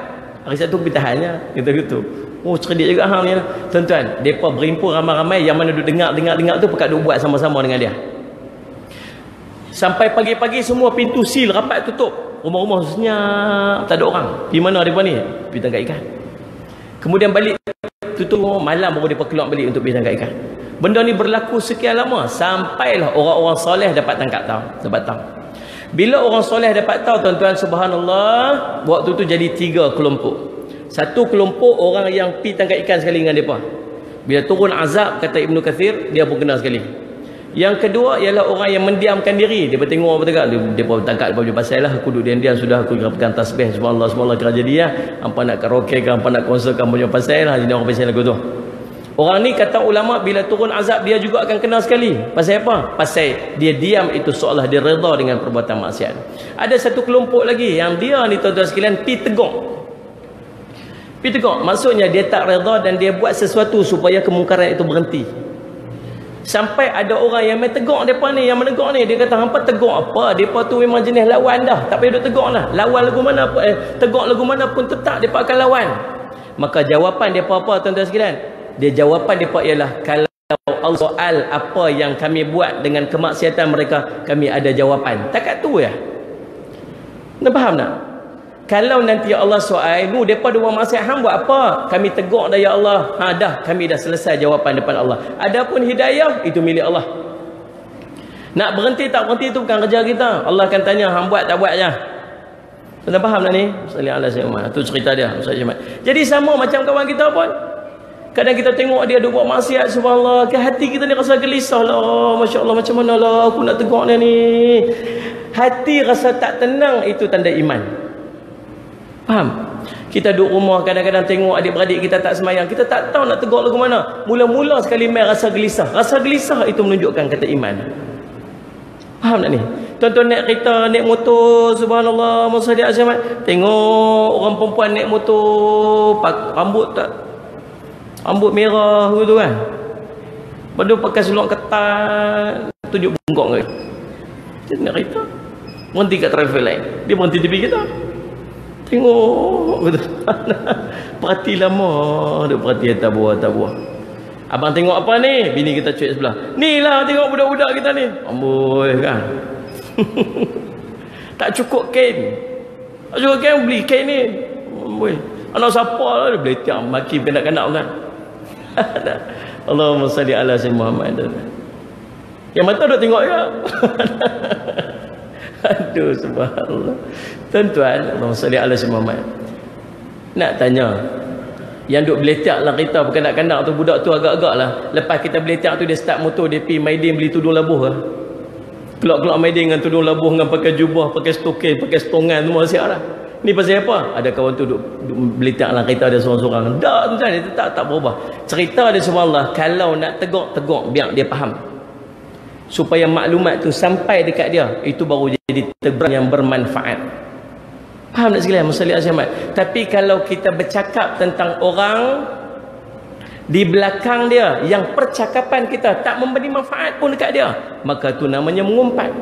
Hari Sabtu pergi tahannya. Gitu. Oh, cerdik juga hang ni. Tuan-tuan, depa berhimpun ramai-ramai, yang mana duk dengar tu pekat duk buat sama-sama dengan dia. Sampai pagi-pagi semua pintu sil rapat tutup. Rumah-rumah senyap, tak ada orang. Pergi mana mereka ni? Pergi tangkap ikan. Kemudian balik, tutup malam baru mereka keluar balik untuk pergi tangkap ikan. Benda ni berlaku sekian lama, sampailah orang-orang soleh dapat tahu. Bila orang soleh dapat tahu, tuan-tuan, subhanallah, waktu tu jadi 3 kelompok. Satu kelompok orang yang pergi tangkap ikan sekali dengan mereka. Bila turun azab, kata Ibnu Kathir, dia pun kena sekali. Yang kedua ialah orang yang mendiamkan diri. Dia bertengok apa tegak, dia pun tangkap dia pasal lah, aku duduk diam-diam sudah, aku pegang tasbih, subhanallah kerja dia. Hampa nak karaoke ke, hampa nak konsert ke, punya pasal lah, jadi orang pasal lagu tu. Orang ni kata ulama, bila turun azab dia juga akan kena sekali. Pasal apa? Pasal dia diam itu seolah dia redha dengan perbuatan maksiat. Ada satu kelompok lagi yang dia ni tuan-tuan sekalian pi tegur. Maksudnya dia tak redha dan dia buat sesuatu supaya kemungkaran itu berhenti. Sampai ada orang yang main tegur mereka ni, yang menegur ni, dia kata, hampa tegur apa? Mereka tu memang jenis lawan dah, tak payah duk tegur lah. Lawan lagu mana pun, tegur lagu mana pun tetap mereka akan lawan. Maka jawapan mereka apa tuan-tuan sekalian? Jawapan mereka ialah, kalau Allah soal apa yang kami buat dengan kemaksiatan mereka, kami ada jawapan. Takat tu ya. Anda faham tak? Kalau nanti Allah soal, mereka dua maksiat, hang buat apa? Kami tegur dah ya Allah. Dah, kami dah selesai jawapan depan Allah. Adapun hidayah, itu milik Allah. Nak berhenti tak berhenti itu bukan kerja kita. Allah akan tanya, hang buat tak buat je. Anda faham tak ni? Sallallahu alaihi wasallam. Itu cerita dia. Jadi sama macam kawan kita pun. Kadang kita tengok dia buat maksiat, subhanallah, ke hati kita ni rasa gelisah lah. Masya Allah, macam mana lah aku nak tegur dia ni. Hati rasa tak tenang, itu tanda iman. Faham? Kita duduk rumah kadang-kadang tengok adik-beradik kita tak semayang, kita tak tahu nak tegur lagu mana. Mula-mula sekali main rasa gelisah. Rasa gelisah itu menunjukkan kata iman. Faham tak ni? Tuan-tuan naik kereta, naik motor, subhanallah, Musa dia asyik, tengok orang perempuan naik motor, rambut merah gitu kan. Lepas pakai seluar ketat, tunjuk bongkok ke. Dia naik kereta, berhenti kat traffic light. Dia berhenti tepi kita. Tengok betul. Perhati lama, dia perhati atas bawah. Abang tengok apa ni? Bini kita cuik sebelah. Ni lah tengok budak-budak kita ni. Amboi kan. Tak cukup kain. Tak cukup kain, beli kain ni. Amboi. Anak siapa lah dia beli tiang maki kanak-kanak kan. Allahumma salli ala sayyidina Muhammad. Yang mata duk tengok ya. Aduh, subhanallah. Tuan-tuan, Allahumma salli ala sayyidina Muhammad. Nak tanya, yang duk beletak lah kita berkendak-kendak tu, budak tu agak-agak lah. Lepas kita beletak tu, dia start motor, dia pergi Maidin beli tudung labuh lah. Kelak-kelak Maidin dengan tudung labuh, dengan pakai jubah, pakai stokil, pakai stongan, semua siap lah. Ni pasal apa? Ada kawan tu duk beletak lah kereta dia seorang-seorang. Tak, tuan-tuan, dia tak berubah. Cerita dia subhanallah, kalau nak tegak biar dia faham. Supaya maklumat tu sampai dekat dia, itu baru jadi teguran yang bermanfaat. Faham tak sekalian? Masalah Ahmad. Tapi kalau kita bercakap tentang orang di belakang dia, yang percakapan kita tak memberi manfaat pun dekat dia, maka tu namanya mengumpat.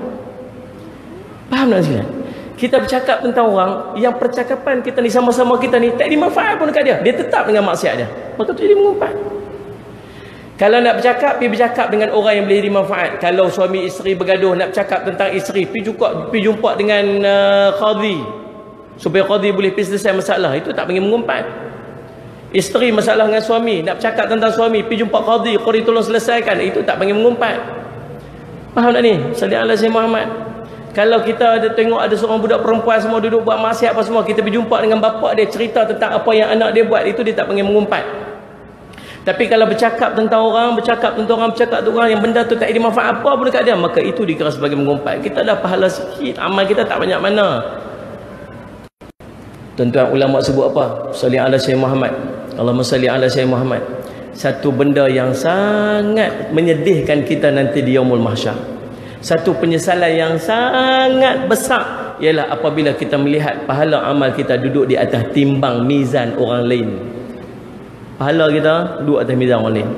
Faham tak sekalian? Kita bercakap tentang orang yang percakapan kita ni sama-sama kita ni tak ada manfaat pun dekat dia, dia tetap dengan maksiat dia, maka tu jadi mengumpat. Kalau nak bercakap, pergi bercakap dengan orang yang boleh jadi manfaat. Kalau suami isteri bergaduh, nak bercakap tentang isteri, pergi jumpa dengan qadhi, supaya qadhi boleh pergi selesai masalah. Itu tak panggil mengumpat. Isteri masalah dengan suami, nak bercakap tentang suami, pergi jumpa qadhi tolong selesaikan. Itu tak panggil mengumpat. Faham tak ni? Sallallahu alaihi wasallam Muhammad. Kalau kita ada tengok ada seorang budak perempuan semua duduk buat maksiat apa semua, kita pergi jumpa dengan bapa dia, cerita tentang apa yang anak dia buat, itu dia tak panggil mengumpat. Tapi kalau bercakap tentang orang yang benda tu tak ada manfaat apa pun dekat dia, maka itu dikira sebagai mengumpat. Kita dah pahala sikit, amal kita tak banyak mana. Tuan-tuan, ulama sebut apa? Salli ala sayyidina Muhammad. Allahumma salli ala sayyidina Muhammad. Satu benda yang sangat menyedihkan kita nanti di yaumul mahsyar. Satu penyesalan yang sangat besar ialah apabila kita melihat pahala amal kita duduk di atas timbang mizan orang lain. Pahala kita duduk atas mizan orang lain.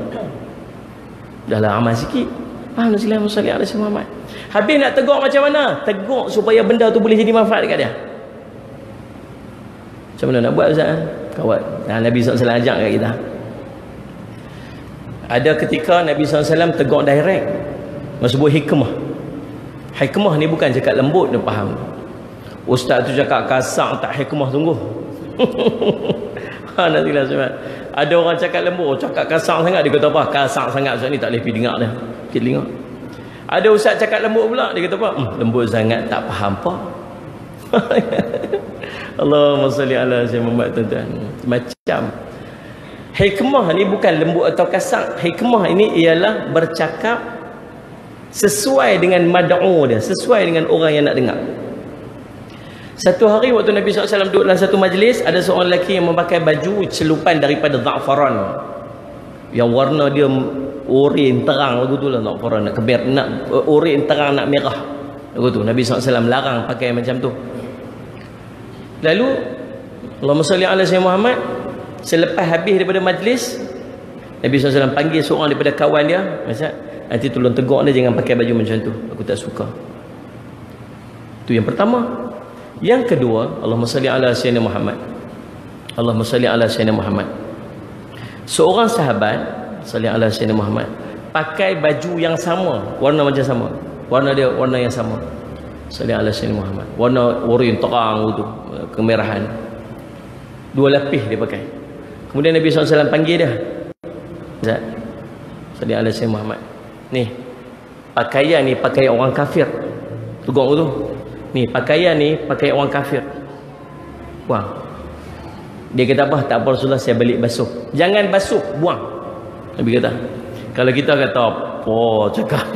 Dahlah amal sikit. Faham tak silap salli ala sayyidina Muhammad. Habis nak tegur macam mana? Tegur supaya benda tu boleh jadi manfaat dekat dia. Macam mana nak buat Ustaz? Kawat. Nabi SAW ajak kat kita. Ada ketika Nabi SAW tegur direct. Sebut hikmah. Hikmah ni bukan cakap lembut, dia faham. Ustaz tu cakap kasar, tak hikmah sungguh. Nanti lah sebab ada orang cakap lembut, cakap kasar sangat, dia kata apa? Kasar sangat, Ustaz ni tak boleh pergi dengar dah. Kita dengar. Ada ustaz cakap lembut pula, dia kata apa? Lembut sangat, tak faham apa. Allahumma salli ala sayyidina Muhammad, tuan-tuan. Macam hikmah ni bukan lembut atau kasar. Hikmah ini ialah bercakap sesuai dengan mad'u dia, sesuai dengan orang yang nak dengar. Satu hari waktu Nabi SAW duduk dalam satu majlis, ada seorang lelaki yang memakai baju celupan daripada za'faran, yang warna dia oren terang lagu tu lah, za'faran, nak kebir, nak oren terang, nak merah lagu tu. Nabi SAW larang pakai macam tu. Lalu Allahumma salli ala sayyidina Muhammad, selepas habis daripada majlis, Nabi SAW panggil seorang daripada kawan dia, Ustaz, nanti tolong tegur dia jangan pakai baju macam tu, aku tak suka. Itu yang pertama. Yang kedua, Allahumma salli ala sayyidina Muhammad. Allahumma salli ala sayyidina Muhammad. Seorang sahabat, salli ala sayyidina Muhammad, pakai baju yang sama, warna macam sama. Warna dia warna yang sama. Salli ala sayyidina Muhammad. Warna oranye terang tu, kemerahan. Dua lapis dia pakai. Kemudian Nabi SAW panggil dia. Ustaz, salli ala sayyidina Muhammad. Ni pakaian ni pakai orang kafir. Tegur tu. Ni pakaian ni pakai orang kafir. Buang. Dia kata apa? Tak apa Rasulullah, saya balik basuh. Jangan basuh, buang. Nabi kata. Kalau kita kata apa cakap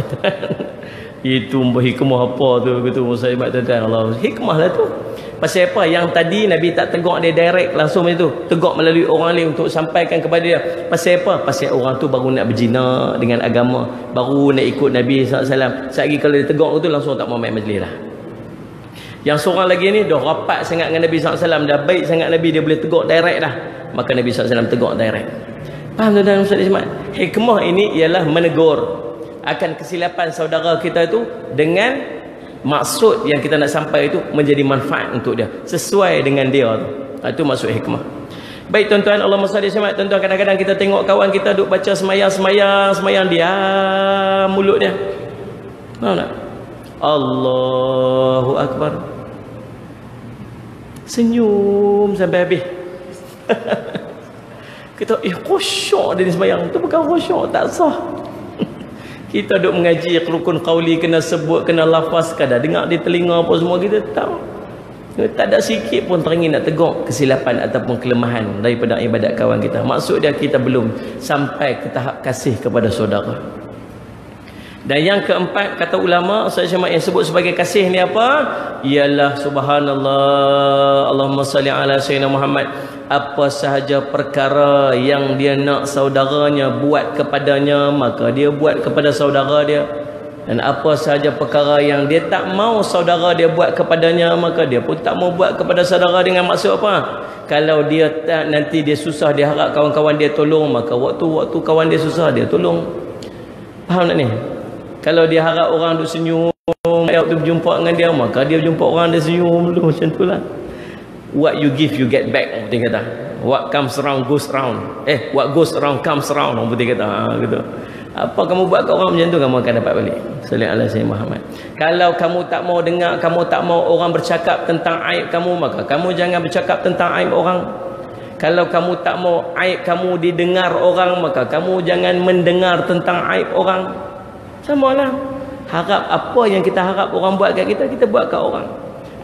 itu hikmah apa tu gitu, musaibat tuan-tuan, Allah hikmah lah tu. Pasal apa? Yang tadi Nabi tak tegur dia direct langsung macam tu, tegur melalui orang lain untuk sampaikan kepada dia. Pasal apa? Pasal orang tu baru nak berzina dengan agama, baru nak ikut Nabi SAW. Sekali kalau dia tegur tu langsung tak mau main majlis lah. Yang seorang lagi ni dah rapat sangat dengan Nabi SAW, dah baik sangat Nabi, dia boleh tegur direct dah, maka Nabi SAW tegur direct. Faham tuan-tuan Ustaz Ismail? Hikmah ini ialah menegur akan kesilapan saudara kita itu dengan maksud yang kita nak sampai itu menjadi manfaat untuk dia, sesuai dengan dia tu. Itu maksud hikmah. Baik tuan-tuan, Allahumma salli alaihi. Tuan-tuan, kadang-kadang kita tengok kawan kita duk baca semayang dia mulut dia. Tahu tak? Allahu Akbar. Senyum sampai habis. Kita khusyuk dia ni sembahyang. Itu bukan khusyuk, tak sah. Kita duk mengaji rukun qauli, kena sebut, kena lafaz, kadang dengar di telinga apa semua, kita tahu. Tak ada sikit pun teringin nak tegur kesilapan ataupun kelemahan daripada ibadat kawan kita. Maksud dia kita belum sampai ke tahap kasih kepada saudara. Dan yang keempat, kata ulama, Ustaz Syamad, yang sebut sebagai kasih ni apa? Ialah subhanallah, Allahumma salli ala sayyidina Muhammad. Apa sahaja perkara yang dia nak saudaranya buat kepadanya, maka dia buat kepada saudara dia. Dan apa sahaja perkara yang dia tak mau saudara dia buat kepadanya, maka dia pun tak mau buat kepada saudara. Dengan maksud apa? Kalau dia tak, nanti dia susah, dia harap kawan-kawan dia tolong, maka waktu kawan dia susah, dia tolong. Faham tak ni? Kalau dia harap orang duk senyum, waktu berjumpa dengan dia, maka dia jumpa orang, dia senyum dulu, macam tu lah. What you give, you get back, dia kata. What comes around goes around. What goes around comes around, orang putih kata. Gitu. Apa kamu buat kat orang macam tu, kamu akan dapat balik. Sallallahu alaihi wasallam Muhammad. Kalau kamu tak mau dengar, kamu tak mau orang bercakap tentang aib kamu, maka kamu jangan bercakap tentang aib orang. Kalau kamu tak mau aib kamu didengar orang, maka kamu jangan mendengar tentang aib orang. Samalah. Harap apa yang kita harap orang buat kat kita, kita buat kat orang.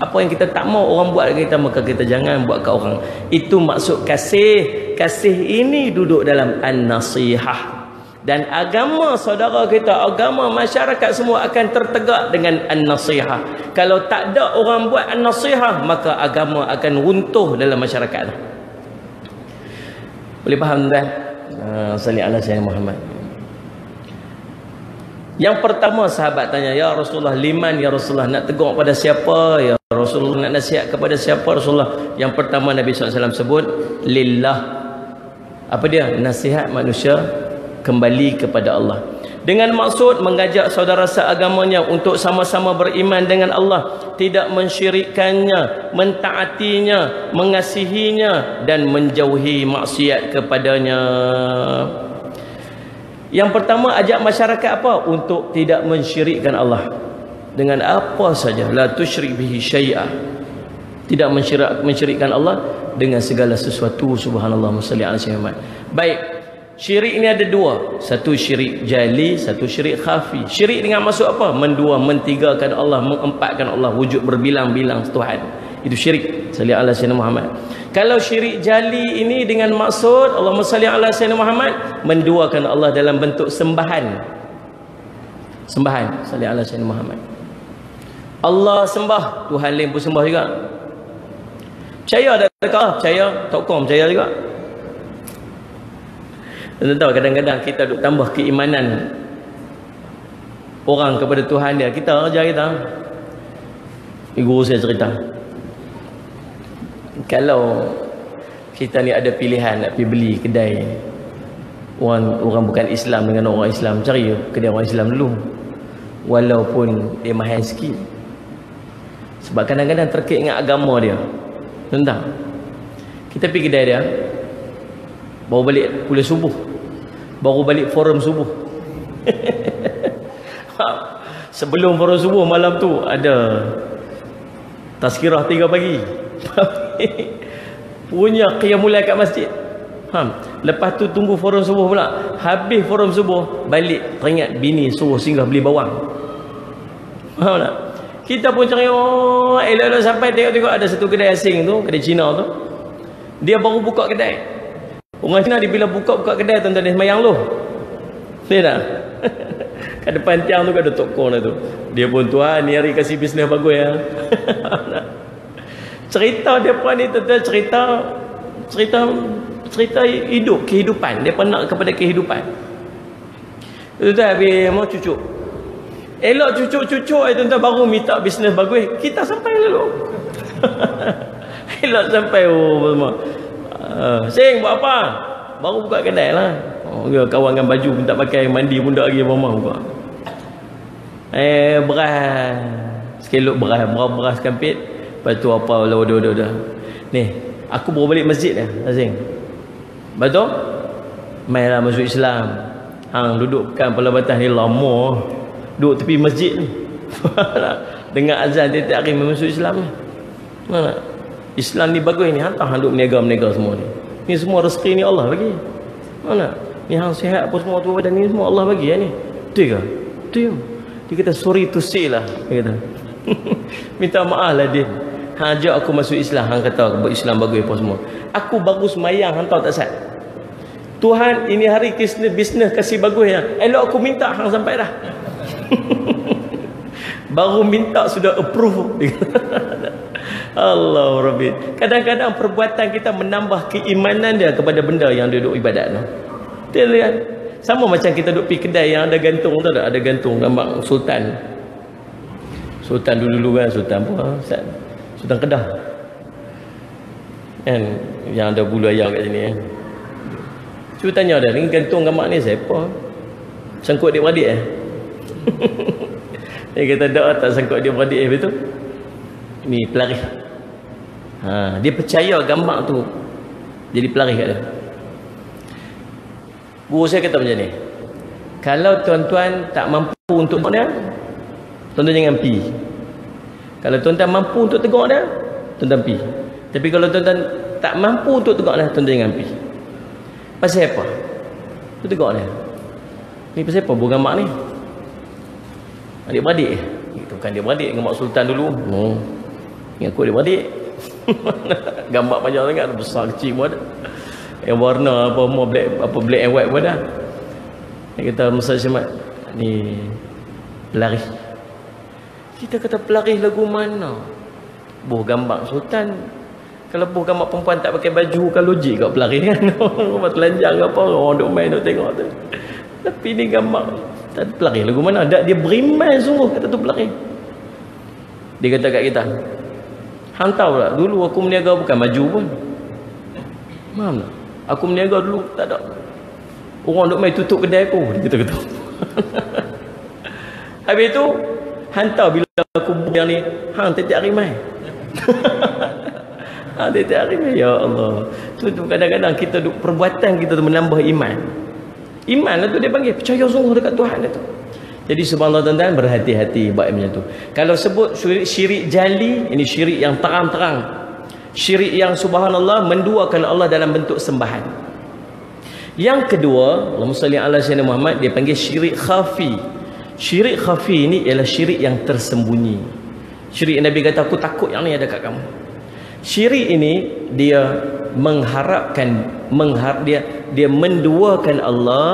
Apa yang kita tak mau orang buat kat kita, maka kita jangan buat kat orang. Itu maksud kasih. Kasih ini duduk dalam an-nasihah. Dan agama saudara kita, agama masyarakat semua akan tertegak dengan an-nasihah. Kalau tak ada orang buat an-nasihah, maka agama akan runtuh dalam masyarakat. Boleh faham tuan? Salli ala sayyidina Muhammad. Yang pertama sahabat tanya, ya Rasulullah, liman ya Rasulullah, nak tegur pada siapa ya Rasulullah, nak nasihat kepada siapa Rasulullah? Yang pertama Nabi SAW sebut lillah. Apa dia? Nasihat manusia kembali kepada Allah, dengan maksud mengajak saudara seagamanya untuk sama-sama beriman dengan Allah, tidak mensyirikkannya, mentaatinya, mengasihinya, dan menjauhi maksiat kepadanya. Yang pertama, ajak masyarakat apa? Untuk tidak mensyirikkan Allah dengan apa saja. La tusyrik bihi syai'a. Tidak mensyirikkan Allah dengan segala sesuatu. Subhanallah, salli ala sayyidina. Baik, syirik ini ada dua. Satu syirik jali, satu syirik khafi. Syirik dengan maksud apa? Mendua, mentigakan Allah, mengempatkan Allah, wujud berbilang-bilang Tuhan. Itu syirik. Salli ala sayyidina Muhammad. Kalau syirik jali ini dengan maksud Allahumma salli ala sayyidina Muhammad, menduakan Allah dalam bentuk sembahan. Sembahan. Salli ala sayyidina Muhammad. Allah sembah, Tuhan lain pun sembah juga. Percaya tak dekat? Percaya. Tokong percaya juga. Dan tahu kadang-kadang kita duk tambah keimanan orang kepada Tuhan dia. Kita ajar kita. Guru saya cerita, kalau kita ni ada pilihan nak pergi beli kedai orang bukan Islam dengan orang Islam, cari kedai orang Islam dulu, walaupun dia mahal sikit. Sebab kadang-kadang terkait dengan agama dia. Tentang kita pergi kedai dia, baru balik kuliah subuh, baru balik forum subuh. Sebelum forum subuh malam tu ada tazkirah 3 pagi. Punya qiyamul lail kat masjid. Lepas tu tunggu forum subuh pula. Habis forum subuh, balik teringat bini suruh singgah beli bawang. Faham tak? Kita pun cari, elok-elok sampai tengok-tengok ada satu kedai asing tu, kedai Cina tu. Dia baru buka kedai. Orang Cina dia bila buka kedai, tuan-tuan dia semayang lu. Dia tak? Kat depan tiang tu ada toko lah tu. Dia pun, Tuhan ni hari kasih bisnes bagus ya. Cerita dia pun ni tuan-tuan, cerita hidup, kehidupan. Dia pun nak kepada kehidupan. Tuan-tuan habis mau cucuk. Elok cucuk-cucuk tuan-tuan baru minta bisnes bagus. Kita sampai lalu. Elok sampai semua. Sing buat apa? Baru buka kedai lah. Kawan dengan baju pun tak pakai, mandi pun tak lagi apa-apa buka. Beras. Sekelok beras kampit. Lepas tu apa lah udah. Ni, aku baru balik masjid dah, Sing. Lepas tu mainlah masuk Islam. Hang duduk kan Pala Batas ni lama. Duduk tepi masjid ni. Dengar azan tiap-tiap hari masuk Islam ni. Mana? Islam ni bagus ni, hang duduk meniaga semua ni. Ni semua rezeki ni Allah bagi. Mana? Ni hang sihat apa semua tu badan ni semua Allah bagi ni. Betul ke? Betul. Dia kata sorry to say lah. Dia kata. Minta maaf lah dia. Hang ajak aku masuk Islam, hang kata Islam bagus apa semua. Aku baru semayang, hang tahu tak sat? Tuhan, ini hari bisnes kasih bagus ya. Elok aku minta hang sampai dah. Baru minta sudah approve. Allah Rabbi. Kadang-kadang perbuatan kita menambah keimanan dia kepada benda yang dia duduk ibadat tu. Dia lihat. Sama macam kita duduk pergi kedai yang ada gantung, tahu tak? Ada gantung gambar sultan. Sultan dulu-dulu kan, sultan apa? Sultan Kedah. Kan yang ada bulu ayam kat sini kan. Cuba tanya dia, ni gantung gambar ni siapa? Sangkut dia beradik Dia kata tak sangkut dia beradik betul. Ni pelaris. Dia percaya gambar tu jadi pelaris kat dia. Guru saya kata macam ni, kalau tuan-tuan tak mampu untuk tengok dia, tuan-tuan jangan pi. Kalau tuan-tuan mampu untuk tengok dia, tuan-tuan pi. Tapi kalau tuan-tuan tak mampu untuk tengok dia, tuan-tuan jangan pi. Pasal apa? Tu tengok dia. Ni pasal apa buat gambar ni? Adik-beradik. Itu bukan dia beradik, gambar sultan dulu. Ni aku adik-beradik. Gambar panjang sangat, besar kecil pun ada. Yang warna apa more black and white pun dah. Dia kata Ustaz Syamad, ni pelaris. Kita kata pelaris lagu mana? Buh gambar sultan. Kalau buh gambar perempuan tak pakai baju kan logik kat pelaris kan. Orang telanjang ke apa, orang duk main duk tengok tu. Tapi ni gambar tak pelaris lagu mana? Dia beriman sungguh kata tu pelaris. Dia kata kat kita, hang tahu tak dulu aku meniaga bukan baju pun. Faham tak? Aku meniaga dulu tak ada. Orang duk main tutup kedai aku. Dia kata gitu. Habis tu hantar bila aku yang ni, hang tiap-tiap hari mai. Tiap-tiap hari mai. Ya Allah. Tu kadang-kadang kita perbuatan kita tu menambah iman. Iman lah tu dia panggil, percaya sungguh dekat Tuhan dia tu. Jadi subhanallah tuan-tuan, berhati-hati buat macam tu. Kalau sebut syirik jali, ini syirik yang terang-terang. Syirik yang subhanallah menduakan Allah dalam bentuk sembahan. Yang kedua, Allahumma salli ala sayyidina Muhammad, dia panggil syirik khafi. Syirik khafi ini ialah syirik yang tersembunyi. Syirik Nabi kata aku takut yang ni ada kat kamu. Syirik ini dia mengharapkan dia menduakan Allah,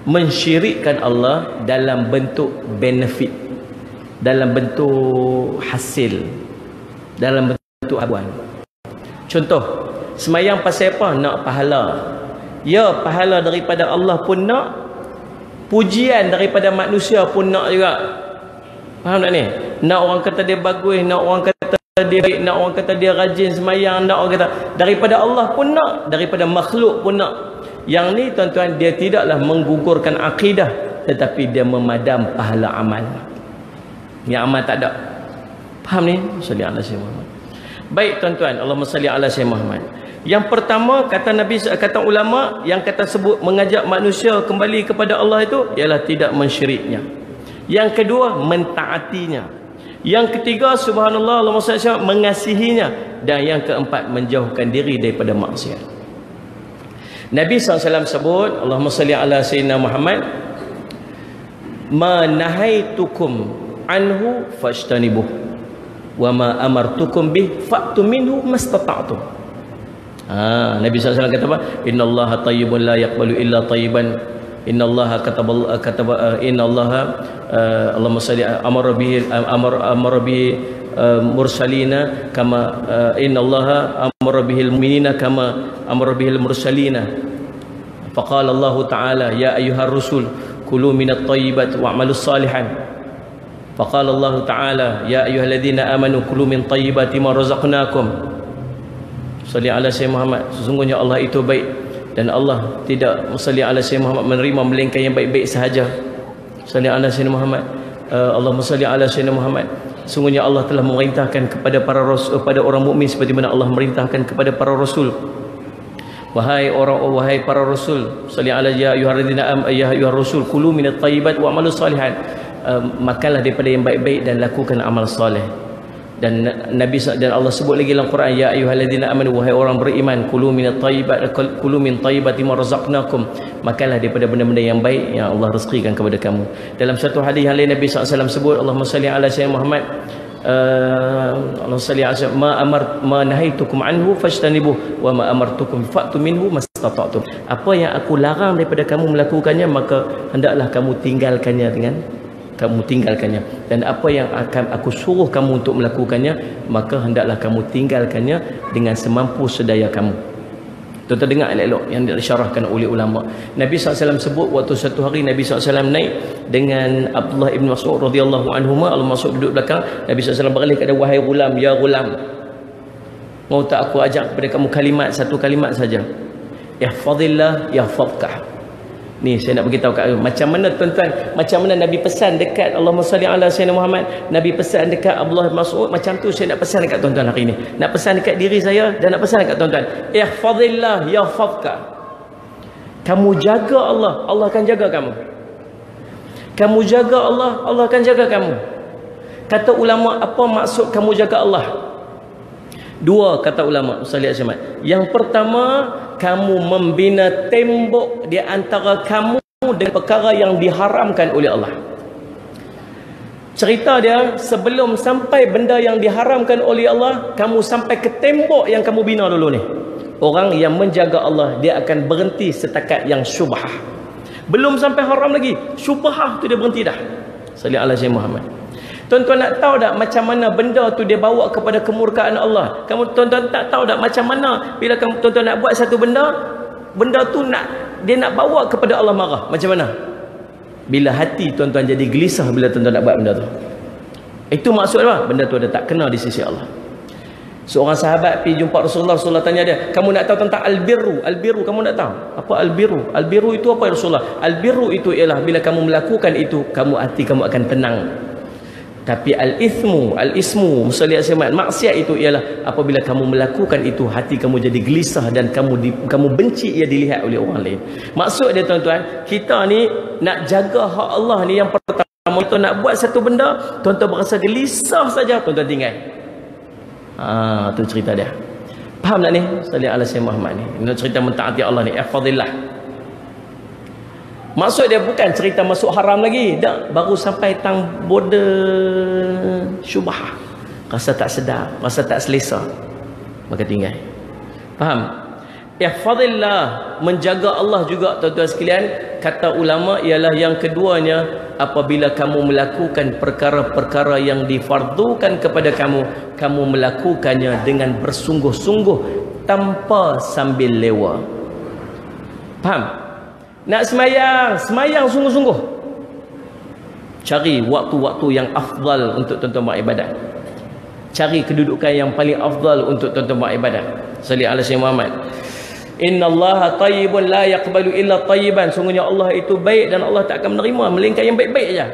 mensyirikkan Allah dalam bentuk benefit, dalam bentuk hasil, dalam bentuk abuan. Contoh, semayang pasal apa? Nak pahala. Ya, pahala daripada Allah pun nak, pujian daripada manusia pun nak juga. Faham tak ni? Nak orang kata dia bagus, nak orang kata dia baik, nak orang kata dia rajin semayang, nak orang kata daripada Allah pun nak, daripada makhluk pun nak. Yang ni tuan-tuan, dia tidaklah menggugurkan akidah, tetapi dia memadam pahala amal. Yang amal tak ada. Faham ni? Salli ala sayyidina Muhammad. Baik tuan-tuan, Allahumma salli ala sayyidina Muhammad. Yang pertama kata Nabi, kata ulama yang kata sebut mengajak manusia kembali kepada Allah itu ialah tidak mensyiriknya. Yang kedua mentaatinya. Yang ketiga subhanallah Allahumma salli ala mengasihinya, dan yang keempat menjauhkan diri daripada maksiat. Nabi SAW sebut, Allahumma salli ala sayyidina Muhammad, ma nahaitukum anhu fajtanibuh wa ma amartukum bih fa'tu minhu mastata'tum. Nabi SAW kata apa? Innallaha tayyibun la yaqbalu illa tayyiban. Innallaha innallaha Allahumma salli amara bihi mursalina kama innallaha amara bihil mu'minina kama amara bihil mursalina. Faqala Allah Ta'ala ya ayyuhar rusul kulu minat thayyibat wa'malus salihan. Faqala Allah Ta'ala ya ayyuhalladzina amanu kulu min thayyibati ma razaqnakum. Salli ala sayyidina Muhammad, sesungguhnya Allah itu baik dan Allah tidak salli ala sayyidina Muhammad menerima melainkan yang baik-baik sahaja. Salli ala sayyidina Muhammad, Allahumma salli ala sayyidina Muhammad, sesungguhnya Allah telah memerintahkan kepada para rasul, kepada orang mukmin seperti mana Allah memerintahkan kepada para rasul. Wahai para rasul, salli ala ya ayyuhalladzina ya ayyuhar rasul kulu minat thayyibat wa'malus salihan, makanlah daripada yang baik-baik dan lakukan amal soleh. Dan Allah sebut lagi dalam Quran, ya ayyuhalladzina amanu, wahai orang beriman, kulu min thayyibati ma razaqnakum, makanlah daripada benda-benda yang baik yang Allah rezekikan kepada kamu. Dalam satu hadis yang lain Nabi SAW sebut, Allahumma salli ala sayyidina Muhammad, Allahumma salli ala ma nahaitukum anhu fajtanibuh wa ma amartukum fa'tu minhu mastata'tum. Apa yang aku larang daripada kamu melakukannya, maka hendaklah kamu tinggalkannya dan apa yang akan aku suruh kamu untuk melakukannya, maka hendaklah kamu tinggalkannya dengan semampu sedaya kamu. Tuan-tuan dengar elok-elok yang disyarahkan oleh ulama. Nabi SAW sebut waktu satu hari Nabi SAW naik dengan Abdullah ibn Mas'ud radhiyallahu anhuma. Allah Mas'ud duduk belakang, Nabi SAW berkali kata, wahai gulam, ya gulam, mau tak aku ajak kepada kamu kalimat, satu kalimat saja, ihfazillah yahfazka. Ni saya nak beritahu kat macam mana tuan-tuan, macam mana Nabi pesan dekat Allahumma salli ala sayyidina Muhammad, Nabi pesan dekat Abdullah bin Mas'ud, macam tu saya nak pesan dekat tuan-tuan hari ini. Nak pesan dekat diri saya dan nak pesan dekat tuan-tuan. Ihfazillah yahfazka. Kamu jaga Allah, Allah akan jaga kamu. Kamu jaga Allah, Allah akan jaga kamu. Kata ulama, apa maksud kamu jaga Allah? Dua kata ulama Ustaz Ahmad. Yang pertama, kamu membina tembok di antara kamu dengan perkara yang diharamkan oleh Allah. Cerita dia, sebelum sampai benda yang diharamkan oleh Allah, kamu sampai ke tembok yang kamu bina dulu ni. Orang yang menjaga Allah, dia akan berhenti setakat yang syubhah. Belum sampai haram lagi, syubhah tu dia berhenti dah. Sallallahu alaihi wasallam Muhammad. Tuan-tuan nak tahu tak macam mana benda tu dia bawa kepada kemurkaan Allah? Tuan-tuan tak tahu tak macam mana bila tuan-tuan nak buat satu benda, benda tu dia nak bawa kepada Allah marah. Macam mana? Bila hati tuan-tuan jadi gelisah bila tuan-tuan nak buat benda tu. Itu maksud apa? Benda tu ada tak kena di sisi Allah. Seorang sahabat pergi jumpa Rasulullah, Rasulullah tanya dia, kamu nak tahu tentang albirru? Albirru kamu nak tahu? Apa albirru? Albirru itu apa ya Rasulullah? Albirru itu ialah bila kamu melakukan itu, hati kamu akan tenang. Tapi al-ismu maksiat itu ialah apabila kamu melakukan itu, hati kamu jadi gelisah dan kamu benci ia dilihat oleh orang lain. Maksud dia tuan-tuan, kita ni nak jaga hak Allah ni, yang pertama kita nak buat satu benda, tuan-tuan berasa gelisah saja, tuan-tuan tinggal. Tu cerita dia. Faham tak ni? Sallallahu alaihi wasallam Muhammad ni. Ini cerita mentaati Allah ni, ihfazillah. Maksud dia bukan cerita masuk haram lagi. Dah, baru sampai tang border syubhah. Rasa tak sedap, rasa tak selesa, maka tinggal. Faham? Ihfazillah, menjaga Allah juga tuan-tuan sekalian, kata ulama ialah yang keduanya, apabila kamu melakukan perkara-perkara yang difardukan kepada kamu, kamu melakukannya dengan bersungguh-sungguh tanpa sambil lewa. Faham? Nak semayang sungguh-sungguh. Cari waktu-waktu yang afdal untuk tuan-tuan buat ibadat. Cari kedudukan yang paling afdal untuk tuan-tuan buat ibadat. Sallallahu alaihi wasallam Muhammad. Innallaha tayyibun la yaqbalu illa tayyiban. Sungguhnya Allah itu baik dan Allah tak akan menerima melainkan yang baik-baik saja.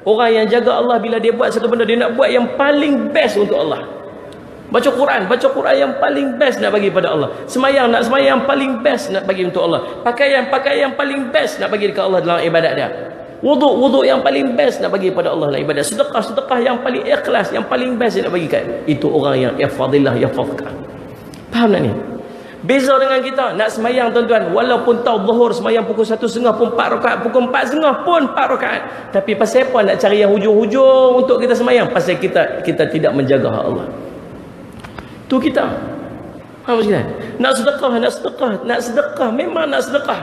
Orang yang jaga Allah, bila dia buat satu benda, dia nak buat yang paling best untuk Allah. Baca Quran yang paling best nak bagi pada Allah. Semayang yang paling best nak bagi untuk Allah. Pakaian yang paling best nak bagi dekat Allah dalam ibadat dia. Wuduk yang paling best nak bagi pada Allah dalam ibadat. Sedekah yang paling ikhlas, yang paling best nak bagi kat. Itu orang yang ihfazillah yahfazka. Faham tak ni? Beza dengan kita nak semayang tuan-tuan, walaupun tahu zuhur semayang pukul 1.30 pun 4 rakaat, pukul 4.30 pun 4 rakaat. Tapi pasal apa nak cari yang hujung-hujung untuk kita semayang? Pasal kita tidak menjaga hak Allah. Tu kita. Faham sekalian? Nak sedekah, memang nak sedekah.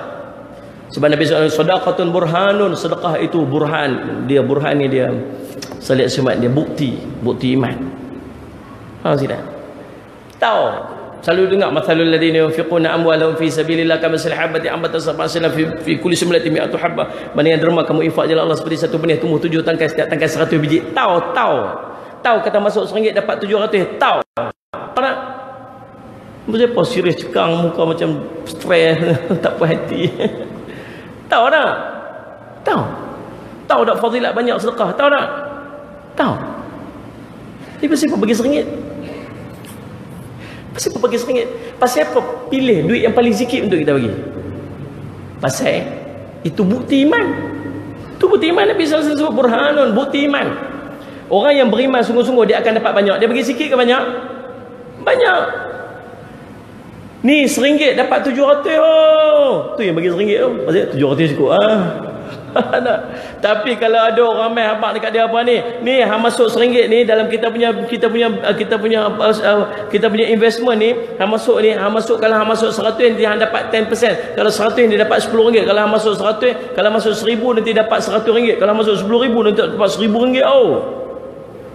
Sebab Nabi SAW, sedekatun burhanun, sedekah itu burhan. Burhan ni dia salih semat, dia bukti iman. Faham sekalian? Tahu. Selalu dengar mathalul ladina yunfiquna amwalahum fi sabilillah kamathali habatin ambatat sab'a sanabila fi kulli sumlatin mi'atu habbah. Bandingan derma kamu infak jalan Allah seperti satu benih tumbuh 7 tangkai, setiap tangkai 100 biji. Tahu kata masuk RM1 dapat 700. Tahu. Nak berapa serius cekang muka macam stres tak puas hati. Tahu tak? Tahu tak fadilat banyak sedekah? Tahu tak? Tahu. Tapi pasal apa bagi RM1? Pasal apa bagi RM1? Pasal apa pilih duit yang paling sikit untuk kita bagi? Pasal itu bukti iman. Itu bukti iman. Nabi SAW sebut burhanun, bukti iman. Orang yang beriman sungguh-sungguh dia akan dapat banyak. Dia bagi sikit ke banyak? Banyak. Ni RM1 dapat 700. Oh. Tu yang bagi RM1 tu. Maksudnya 700 cukup. Tapi kalau ada orang main habaq dekat dia apa ni? Ni hang masuk RM1 ni dalam kita punya investment ni, hang masuk kalau hang masuk 100 nanti hang dapat 10%. Kalau 100 dia dapat RM10. Kalau hang masuk 100, kalau masuk 1000 nanti dapat RM100. Kalau masuk 10,000 nanti dapat RM1000. Oh.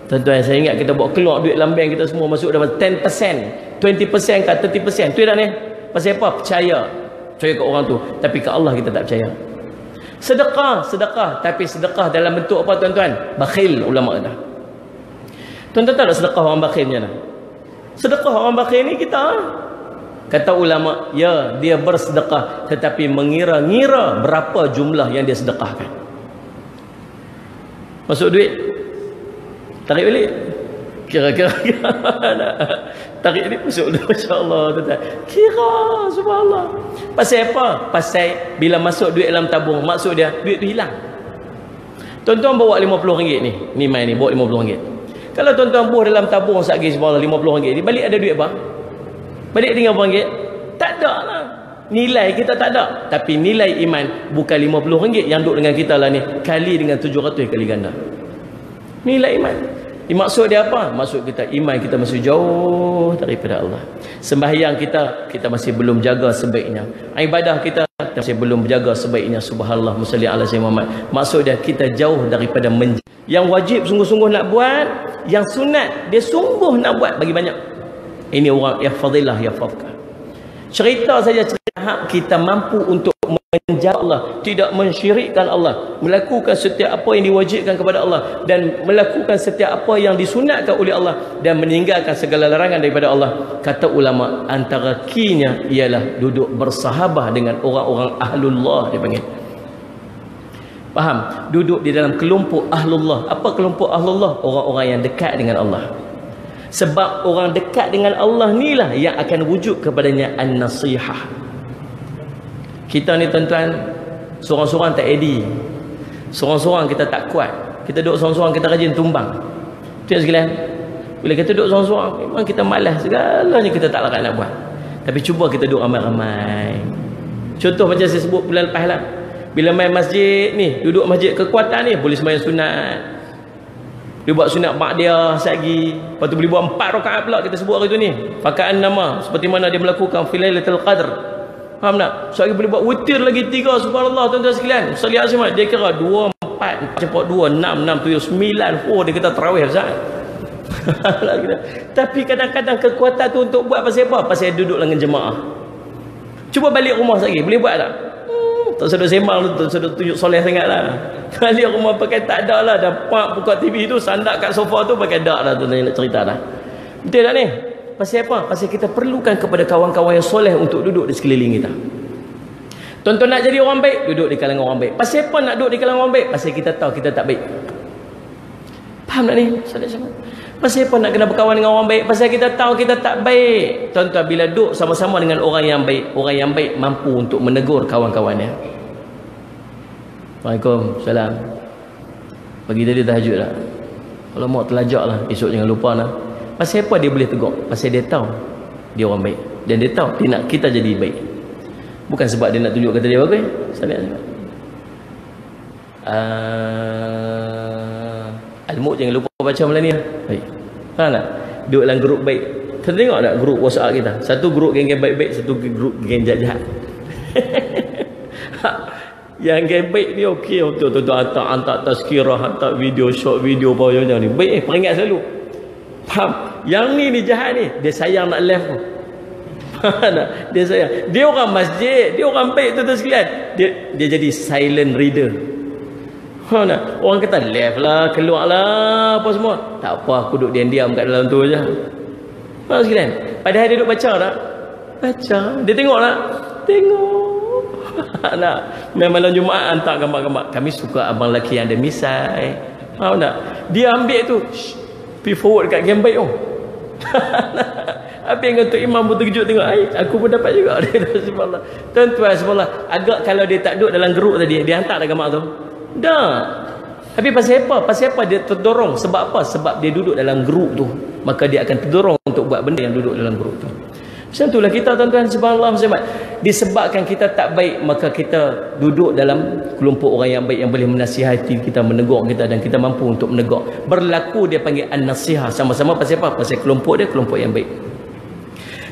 Tuan-tuan, saya ingat kita bawa keluar duit dalam bank kita semua masuk dapat 10%, 20% ke 30%. Tu dah ni. Pasal apa? Percaya ke orang tu, tapi ke Allah kita tak percaya. Sedekah, tapi sedekah dalam bentuk apa tuan-tuan? Bakhil, ulama kata. Tuan-tuan tahu tak sedekah orang bakhil macam mana? Sedekah orang bakhil ni kita, kata ulama, ya, dia bersedekah tetapi mengira-ngira berapa jumlah yang dia sedekahkan. Masuk duit, tarik balik, kira-kira tarik ni masuk duit, masya-Allah, tuan-tuan. Kira, subhanallah. Pasal apa? Pasal bila masuk duit dalam tabung, maksud dia duit tu hilang. Tuan-tuan bawa RM50 ni main ni bawa RM50. Kalau tuan-tuan buah dalam tabung satgi subhanallah RM50 ni, balik ada duit apa? Balik tinggal RM1? Tak ada lah. Nilai kita tak ada. Tapi nilai iman bukan RM50 yang duduk dengan kita lah ni, kali dengan 700 kali ganda. Nilai iman. Maksud dia apa? Maksud kita iman kita masih jauh daripada Allah. Sembahyang kita masih belum jaga sebaiknya. Ibadah kita masih belum jaga sebaiknya. Subhanallah musalli ala sayyidina Muhammad. Maksud dia kita jauh daripada yang wajib sungguh-sungguh nak buat, yang sunat dia sungguh nak buat bagi banyak. Ini orang yang fadilah ya fadka. Cerita saja cerita kita mampu untuk menjaga Allah, tidak mensyirikkan Allah, melakukan setiap apa yang diwajibkan kepada Allah dan melakukan setiap apa yang disunatkan oleh Allah dan meninggalkan segala larangan daripada Allah. Kata ulama, antara kinya ialah duduk bersahabah dengan orang-orang ahlullah, dia panggil. Faham? Duduk di dalam kelompok ahlullah. Apa kelompok ahlullah? Orang-orang yang dekat dengan Allah. Sebab orang dekat dengan Allah inilah yang akan wujud kepadanya an-nasihah. Kita ni tuan-tuan, seorang-seorang tak edi, seorang-seorang kita tak kuat. Kita duduk seorang-seorang kita rajin tumbang. Tu yang sekalian, bila kita duduk seorang-seorang memang kita malas, segalanya kita tak larat nak buat. Tapi cuba kita duduk ramai-ramai. Contoh macam saya sebut bulan lepas lah, bila main masjid ni, duduk masjid kekuatan ni, boleh sembahyang sunat, dia buat sunat ba'diyah sehari, lepas tu boleh buat 4 rakaat pula kita sebut hari tu ni, fakaan nama, seperti mana dia melakukan fi Lailatul Qadr. Faham tak? Sehari boleh buat witir lagi 3, subhanallah tuan-tuan sekalian. Salih Azimah, dia kira 2, 4, 2, 6, 7, 9. Oh, dia kata tarawih Ustaz. Tapi kadang-kadang kekuatan tu untuk buat pasal apa? Pasal duduk dengan jemaah. Cuba balik rumah sekali, boleh buat tak? Tak sedut sembang tu, tak sedut tunjuk soleh sangat lah. Balik rumah pakai tak ada lah. Dah buka TV tu, sandak kat sofa tu pakai dak lah tu nak cerita dah. Betul tak ni? Pasal apa? Pasal kita perlukan kepada kawan-kawan yang soleh untuk duduk di sekeliling kita. Tuan-tuan nak jadi orang baik, duduk di kalangan orang baik. Pasal apa nak duduk di kalangan orang baik? Pasal kita tahu kita tak baik. Faham tak ni? Pasal apa nak kena berkawan dengan orang baik? Pasal kita tahu kita tak baik. Tuan-tuan, bila duduk sama-sama dengan orang yang baik, orang yang baik mampu untuk menegur kawan-kawannya. Waalaikumsalam. Pagi tadi tahajud lah. Kalau mau telajak lah, esok jangan lupa lah. Pasal apa dia boleh tegur? Pasal dia tahu dia orang baik. Dan dia tahu dia nak kita jadi baik. Bukan sebab dia nak tunjuk kata dia bagus. Al-Mulk jangan lupa baca malam ni. Baik. Faham tak? Duduk dalam grup baik. Kita tengok tak grup WhatsApp kita? Satu grup geng-geng baik-baik, satu grup geng jahat-jahat. Yang geng baik ni okey, tuan-tuan hantar tazkirah, hantar video, short video apa macam ni. Baik, peringat selalu. Faham? Yang ni jahat ni, dia sayang nak live pun. Dia sayang. Dia orang masjid, dia orang baik tuan-tuan sekalian. Dia jadi silent reader. Faham tak? Orang kata live lah, keluar lah, apa semua. Tak apa, aku duduk diam-diam kat dalam tu je. Faham sekalian? Padahal dia duduk baca tak? Baca. Dia tengok tak? Tengok. Nak main malam Jumaat hantar gambar-gambar. Kami suka abang lelaki yang ada misai. Faham tak? Dia ambil tu, pergi forward kat game baik tu. Apa yang kata imam pun terkejut tengok, aku pun dapat juga. Subhanallah. Tuan-tuan, subhanallah, agak kalau dia tak duduk dalam grup tadi, dia hantar dah gambar tu. Dah. Tapi pasal apa? Pasal apa dia terdorong? Sebab apa? Sebab dia duduk dalam grup tu. Maka dia akan terdorong untuk buat benda yang duduk dalam grup tu. Macam itulah kita tuan-tuan, subhanallah, disebabkan kita tak baik, maka kita duduk dalam kelompok orang yang baik yang boleh menasihati kita, menegur kita, dan kita mampu untuk menegur. Berlaku dia panggil an-nasihah. Sama-sama pasal apa? Pasal kelompok dia kelompok yang baik.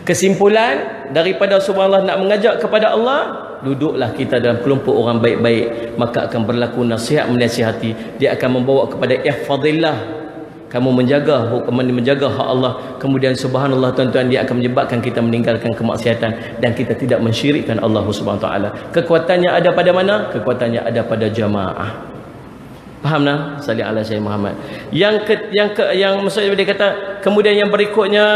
Kesimpulan daripada subhanallah nak mengajak kepada Allah, duduklah kita dalam kelompok orang baik-baik, maka akan berlaku nasihat menasihati. Dia akan membawa kepada ihfazillah, kamu menjaga hukuman, menjaga hak Allah. Kemudian subhanallah tuan-tuan, dia akan menyebabkan kita meninggalkan kemaksiatan dan kita tidak mensyirikkan Allah Subhanahu Wa Taala. Kekuatannya ada pada mana? Kekuatannya ada pada jamaah. Faham nah? Salih ala Sayyidina Muhammad. Yang maksudnya dia kata, kemudian yang berikutnya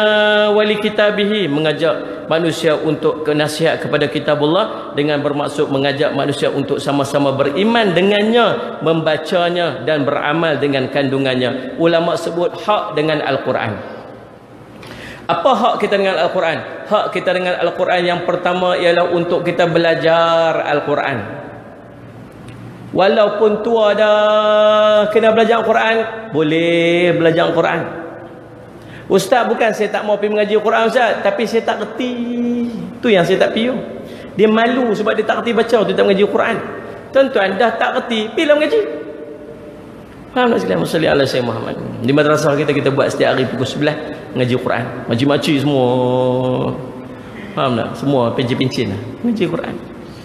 wali kitabihi, mengajak manusia untuk nasihat kepada kitabullah, dengan bermaksud mengajak manusia untuk sama-sama beriman dengannya, membacanya dan beramal dengan kandungannya. Ulama sebut hak dengan Al-Quran. Apa hak kita dengan Al-Quran? Hak kita dengan Al-Quran yang pertama ialah untuk kita belajar Al-Quran. Walaupun tua dah kena belajar Al-Quran, boleh belajar Al-Quran. Ustaz, bukan saya tak mau pergi mengaji Al-Quran Ustaz, tapi saya tak kerti. Tu yang saya tak pergi. Dia malu sebab dia tak kerti baca, dia tak mengaji Al-Quran. Tuan-tuan dah tak kerti, pergilah mengaji. Faham tak sekalian? Salli ala Sayyidina Muhammad. Di madrasah kita buat setiap hari pukul 11 mengaji Al-Quran. Makcik-makcik semua, faham tak? Semua pencin-pencin mengaji Al-Quran.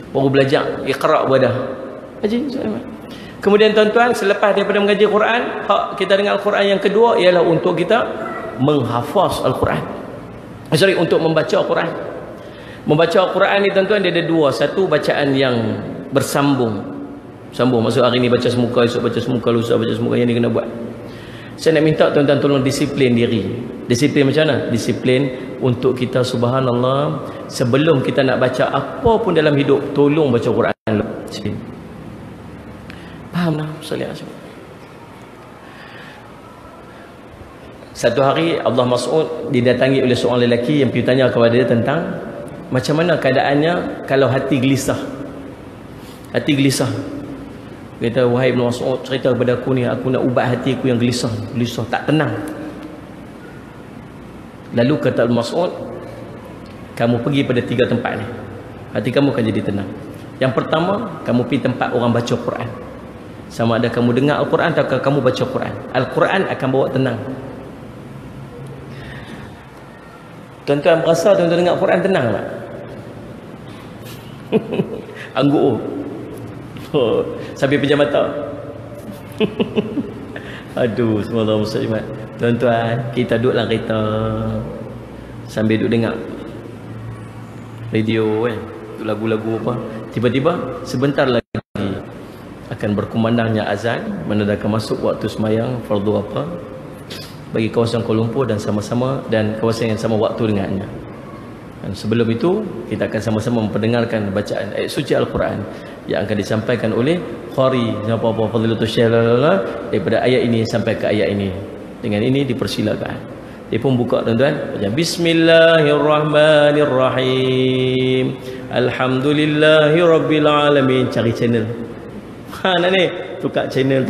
Baru belajar Iqra' dah. Kemudian tuan-tuan, selepas daripada mengaji Quran, hak kita dengan Al-Quran yang kedua ialah untuk kita menghafaz Al-Quran. Untuk membaca Al-Quran. Membaca Al-Quran ni tuan-tuan, dia ada dua. Satu, bacaan yang bersambung. Sambung, maksud hari ni baca semuka, esok baca semuka, lusa baca semuka. Yang ni kena buat. Saya nak minta tuan-tuan tolong disiplin diri. Disiplin macam mana? Disiplin untuk kita, subhanallah, sebelum kita nak baca apa pun dalam hidup, tolong baca Quran. Disiplin. Faham tak? Satu hari Abdullah Mas'ud didatangi oleh seorang lelaki yang pergi tanya kepada dia tentang macam mana keadaannya kalau hati gelisah. Hati gelisah. Dia kata, wahai Ibn Mas'ud, cerita kepada aku ni, aku nak ubat hati aku yang gelisah. Gelisah, tak tenang. Lalu kata Ibn Mas'ud, kamu pergi pada 3 tempat ni, hati kamu akan jadi tenang. Yang pertama, kamu pergi tempat orang baca Quran. Sama ada kamu dengar Al-Quran atau kamu baca Quran, Al-Quran akan bawa tenang. Tuan-tuan berasa tuan-tuan dengar Quran tenang tak? Angguk sambil pejam mata. Aduh, semoga muslimat. Tuan-tuan, kita duduk dalam kereta sambil duduk dengar radio kan, lagu-lagu apa, tiba-tiba sebentar lagi akan berkumandangnya azan, menandakan masuk waktu semayang fardu apa bagi kawasan Kuala Lumpur dan sama-sama, dan kawasan yang sama waktu dengannya. Dan sebelum itu kita akan sama-sama memperdengarkan bacaan ayat suci Al-Quran yang akan disampaikan oleh Qari apa-apa Fadilatul Syekh daripada ayat ini sampai ke ayat ini. Dengan ini dipersilakan. Dia pun buka tuan-tuan, baca Bismillahirrahmanirrahim. Alhamdulillahirabbil alamin. Cari channel. Nak ni tukar channel.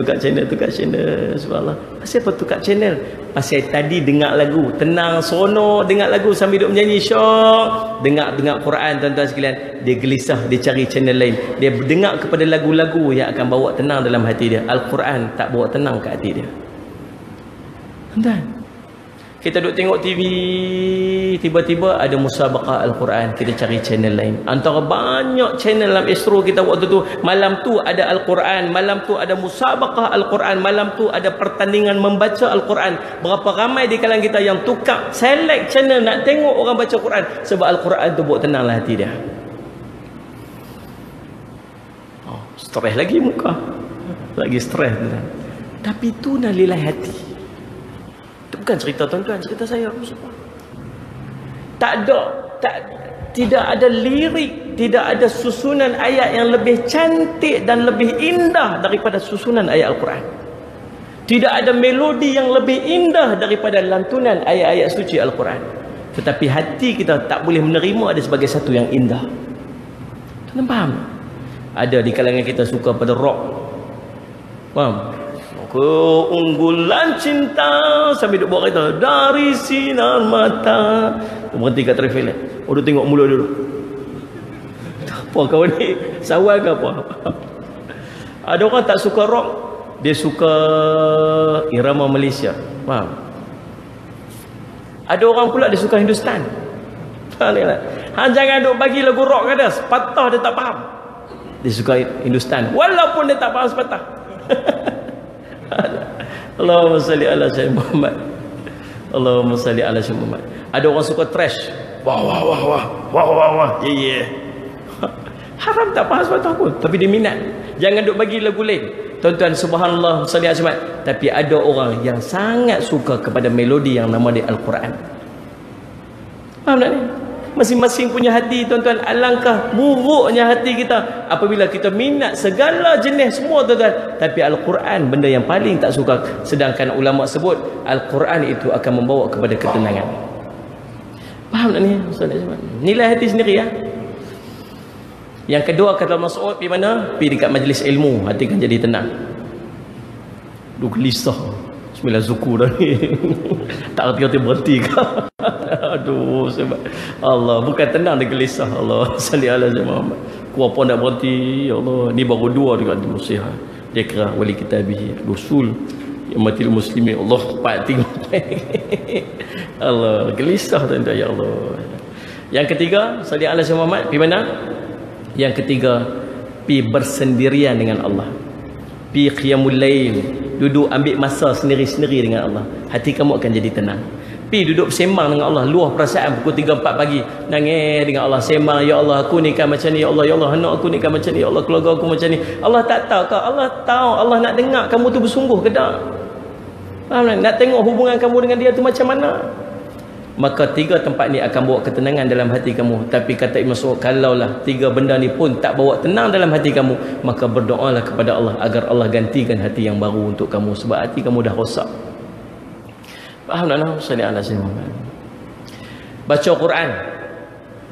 Subhanallah. Pasal apa tukar channel? Pasal tadi dengar lagu tenang, seronok, dengar lagu sambil duduk menyanyi syok, dengar Quran tuan-tuan sekalian, dia gelisah, dia cari channel lain, dia dengar kepada lagu-lagu yang akan bawa tenang dalam hati dia. Al-Quran tak bawa tenang ke hati dia. Tuan-tuan, kita duduk tengok TV, tiba-tiba ada musabaqah Al-Quran, kita cari channel lain. Antara banyak channel dalam Astro kita waktu tu, malam tu ada Al-Quran, malam tu ada musabaqah Al-Quran, malam tu ada pertandingan membaca Al-Quran. Berapa ramai di kalangan kita yang tukar select channel nak tengok orang baca Quran, sebab Al-Quran tu buat tenanglah hati dia. Stres lagi muka, lagi stres. Tapi tu nalilai hati. Bukan cerita tuan-tuan, cerita saya. Tidak ada lirik, tidak ada susunan ayat yang lebih cantik dan lebih indah daripada susunan ayat Al-Quran. Tidak ada melodi yang lebih indah daripada lantunan ayat-ayat suci Al-Quran. Tetapi hati kita tak boleh menerima ada sebagai satu yang indah. Tuan-tuan faham? Ada di kalangan kita suka pada rock. Faham? keunggulan cinta sambil duk buat kereta dari sinar mata. Berhenti kat traffic light. Oh, dia tengok mulut dulu. Apa kau ni? Sawal ke apa? Ada orang tak suka rock, dia suka irama Malaysia. Faham? Ada orang pula dia suka Hindustan. Faham tak? Jangan duk bagi lagu rock kat dia, sepatah dia tak faham. Dia suka Hindustan walaupun dia tak faham sepatah. Allahumma salli ala sayyidina Muhammad. Allahumma salli ala sayyidina Muhammad. Ada orang suka trash. Wah wah wah wah. Wah wah wah. Yeah. Haram tak faham sepatah pun, tapi dia minat. Jangan duk bagi lagu lain. Tuan-tuan, subhanallah salli ala sayyidina. Tapi ada orang yang sangat suka kepada melodi yang nama dia Al-Quran. Faham tak ni? Masing-masing punya hati, tuan-tuan. Alangkah buruknya hati kita apabila kita minat segala jenis semua, tuan-tuan, tapi Al-Quran benda yang paling tak suka. Sedangkan ulama sebut Al-Quran itu akan membawa kepada ketenangan. Faham tak ni? Nilai hati sendiri ya. Yang kedua kata Mas'ud, pergi mana? Pergi dekat majlis ilmu, hati kan jadi tenang. Duk gelisah. Bismillah zuku dah ni. Tak hati-hati berhenti ke? Aduh, sebab Allah bukan tenang dia gelisah. Allah salli ala sayyidina Muhammad. Ku apa nak berhenti? Ya Allah, ni baru dua dekat muslihat. Dia kira wali kitabih Rasul yang mati muslimin. Allah pati. Allah gelisah tuan-tuan, ya Allah. Yang ketiga, salli ala sayyidina Muhammad, pergi mana? Yang ketiga, pergi bersendirian dengan Allah. Pergi qiyamul lail, duduk ambil masa sendiri-sendiri dengan Allah. Hati kamu akan jadi tenang. Pergi duduk sembang dengan Allah, luah perasaan pukul 3-4 pagi, nangis dengan Allah, sembang, ya Allah aku ni kan macam ni, ya Allah, ya Allah anak aku ni kan macam ni, ya Allah keluarga aku macam ni. Allah tak tahu kau? Allah tahu. Allah nak dengar kamu tu bersungguh ke tak? Faham tak? Nak tengok hubungan kamu dengan dia tu macam mana? Maka tiga tempat ni akan bawa ketenangan dalam hati kamu. Tapi kata Ibn Mas'ud, kalaulah tiga benda ni pun tak bawa tenang dalam hati kamu, maka berdoalah kepada Allah agar Allah gantikan hati yang baru untuk kamu, sebab hati kamu dah rosak. Faham tak? Salli ala sayyidina Muhammad. Baca Quran,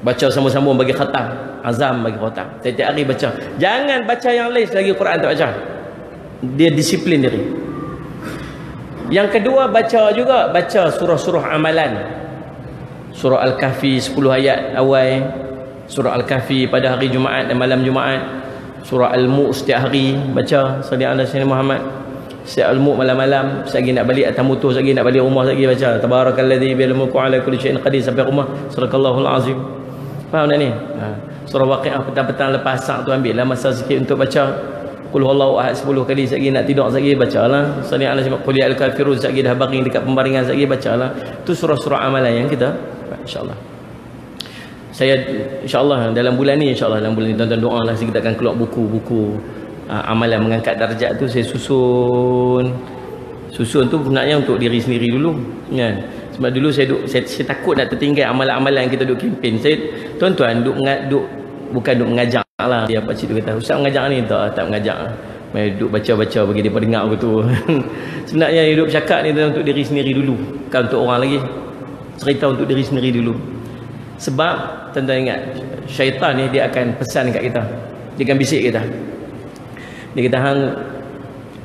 baca sama-sama bagi khatam, azam bagi khatam, tiap-tiap hari baca. Jangan baca yang lain lagi Quran tak baca. Dia disiplin diri. Yang kedua, baca juga, baca surah-surah amalan. Surah Al-Kahfi 10 ayat awal, surah Al-Kahfi pada hari Jumaat dan malam Jumaat, surah Al-Mulk setiap hari baca, salli ala sayyidina Muhammad. Setiap Al-Mulk malam-malam, sekali nak balik atas motor, sekali nak balik rumah, sekali baca tabarakalladzi bil mulku ala kulli syai'in qadir sampai rumah, sadaqallahul azim. Faham tak ni? Surah Waqiah petang-petang lepas asar tu ambil lah masa sikit untuk baca qul huwallahu ahad 10 kali, sekali nak tidur sekali bacalah salli ala sayyidina qul ya al-kafirun, sekali dah baring dekat pembaringan sekali bacalah. Tu surah-surah amalan yang kita insya-Allah. Saya insya-Allah dalam bulan ni, insya-Allah dalam bulan ni tuan-tuan doalah, kita akan keluar buku-buku amalan mengangkat darjat tu. Saya susun tu sebenarnya untuk diri sendiri dulu kan. Sebab dulu saya takut nak tertinggal amalan-amalan kita duk kempen. Saya tuan-tuan bukan duk mengajar lah. Dia pak cik tu kata, "Ustaz mengajar ni?" Tak mengajar. Mai duk baca-baca bagi depa dengar begitu. Sebenarnya hidup cakap ni untuk diri sendiri dulu, bukan untuk orang lagi. Cerita untuk diri sendiri dulu. Sebab tuan-tuan ingat, syaitan ni dia akan pesan kat kita. Dia akan bisik kita. Dia kata hang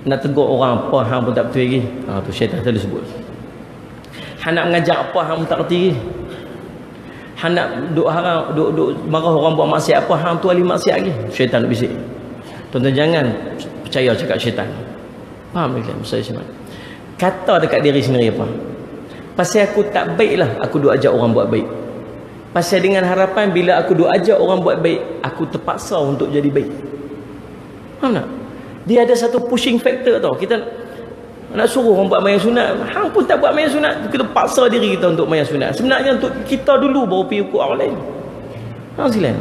nak tegur orang apa hang pun tak betul lagi. Tu syaitan selalu sebut. Hang nak mengajar apa hang pun tak reti lagi. Hang nak duk marah orang buat maksiat apa hang tu ahli maksiat lagi. Syaitan nak bisik. Tuan-tuan jangan percaya cakap syaitan. Faham tak maksud saya? Kata dekat diri sendiri apa? Pasal aku tak baik lah, aku duk ajak orang buat baik. Pasal dengan harapan bila aku duk ajak orang buat baik, aku terpaksa untuk jadi baik. Faham tak? Dia ada satu pushing factor tau. Kita nak suruh orang buat mayang sunat, hang pun tak buat mayang sunat, kita paksa diri kita untuk mayang sunat. Sebenarnya untuk kita dulu baru pergi ukur orang lain. Faham silan?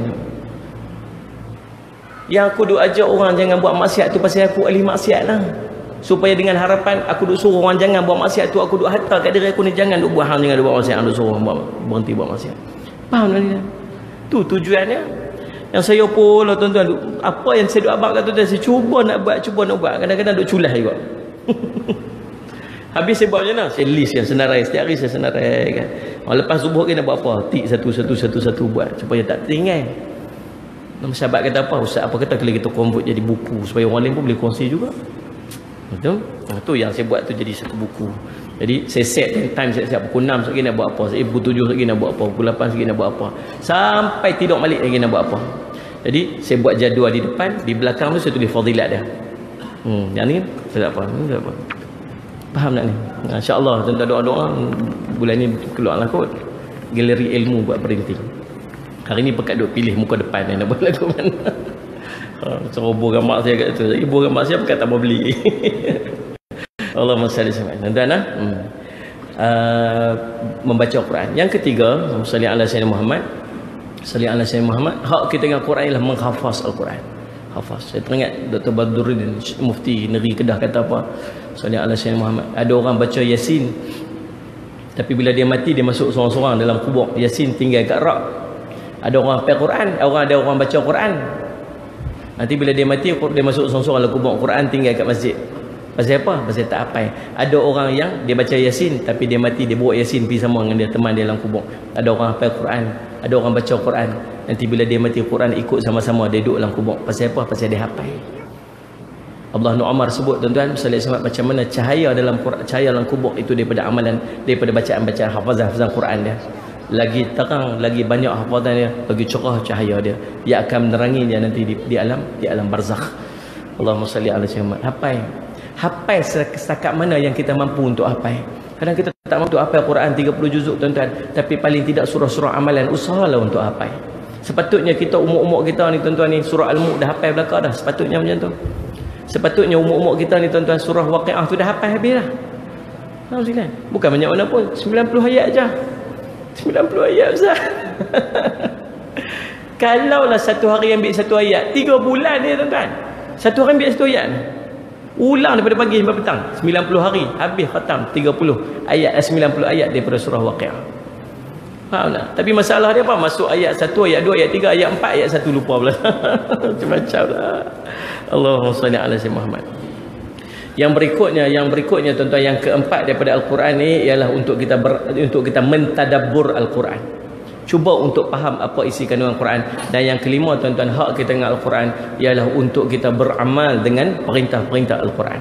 Yang aku duk ajak orang jangan buat maksiat tu pasal aku ahli maksiat lah. Supaya dengan harapan aku duk suruh orang jangan buat maksiat tu, aku duk hantar kat diri aku ni, jangan duk buat hang, jangan duk buat maksiat, hang duk suruh orang berhenti buat maksiat. Faham tak ni? Tu tujuannya. Yang saya pun lah tuan-tuan, apa yang saya duk abang kat tuan-tuan, saya cuba nak buat, kadang-kadang duk culah juga. Habis saya buat macam mana? Saya list kan, senarai, setiap hari saya senarai kan. Lepas subuh kan nak buat apa? Tik satu buat supaya tak tertinggal. Sahabat kata apa? Ustaz apa kata kalau kita convert jadi buku supaya orang lain pun boleh kongsi juga. Betul? Itu yang saya buat tu jadi satu buku. Jadi saya set time, saya siap pukul 6 sekali nak buat apa, pukul 7 sekali nak buat apa, pukul 8 sekali nak buat apa, sampai tidur balik lagi nak buat apa. Jadi saya buat jadual di depan, di belakang tu saya tulis fadilat dia. Yang ni tak apa, ni tak apa. Faham tak ni? Insya-Allah tuan-tuan doa-doa bulan ni keluarlah kot galeri ilmu buat printing. Hari ni pekat duk pilih muka depan nak buat lagu mana. Ceroboh gambar saya kat tu. Ibu gambar saya pekat tak mau beli. Allahumma salli alaihi wasallam. Membaca Quran. Yang ketiga, salli ala sayyidina Muhammad. Salli ala sayyidina Muhammad. Hak kita dengan Quran ialah menghafaz Al-Quran. Hafaz. Saya teringat Dr. Badruddin Mufti Negeri Kedah kata apa? Salli ala sayyidina Muhammad. Ada orang baca Yasin, tapi bila dia mati dia masuk seorang-seorang dalam kubur. Yasin tinggal kat rak. Ada orang hafal Quran, ada orang baca Quran. Nanti bila dia mati dia masuk seorang-seorang dalam kubur. Quran tinggal kat masjid. Pasal apa? Pasal tak hafal. Ada orang yang dia baca Yasin tapi dia mati dia bawa Yasin pergi sama dengan dia teman dia dalam kubur. Ada orang hafal Quran, ada orang baca Quran. Nanti bila dia mati Quran ikut sama-sama dia duduk dalam kubur. Pasal apa? Pasal dia hafal. Abdullah bin Umar sebut tuan-tuan sallallahu macam mana cahaya dalam Quran, cahaya dalam kubur itu daripada amalan, daripada bacaan-bacaan hafazan Quran dia. Lagi terang, lagi banyak hafazan dia, lagi cerah cahaya dia. Dia akan menerangi dia nanti di alam barzakh. Allahumma salli ala sayyidina Muhammad. Hafal setakat mana yang kita mampu untuk hafal. Kadang kita tak mampu untuk hafal Quran 30 juzuk tuan-tuan, tapi paling tidak surah-surah amalan usahalah untuk hafal. Sepatutnya kita umur-umur kita ni tuan-tuan ni surah Al-Mulk dah hafal belaka dah, sepatutnya macam tu. Sepatutnya umur-umur kita ni tuan-tuan surah Waqiah tu dah hafal habis dah. Alhamdulillah. Bukan banyak mana pun, 90 ayat aja. 90 ayat Ustaz. Kalaulah satu hari ambil satu ayat, 3 bulan ni tuan-tuan. Satu hari ambil satu ayat. Ulang daripada pagi sampai petang, 90 hari habis khatam 30 ayat 90 ayat daripada surah Waqiah. Faham tak? Tapi masalah dia apa? Masuk ayat 1, ayat 2, ayat 3, ayat 4, ayat 1 lupa pula. Macam-macam lah. Allahumma salli ala sayyidina Muhammad. Yang berikutnya tuan-tuan, yang keempat daripada Al-Quran ni ialah untuk kita mentadabbur Al-Quran. Cuba untuk faham apa isi kandungan Quran. Dan yang kelima tuan-tuan, hak kita dengan Al-Quran ialah untuk kita beramal dengan perintah-perintah Al-Quran.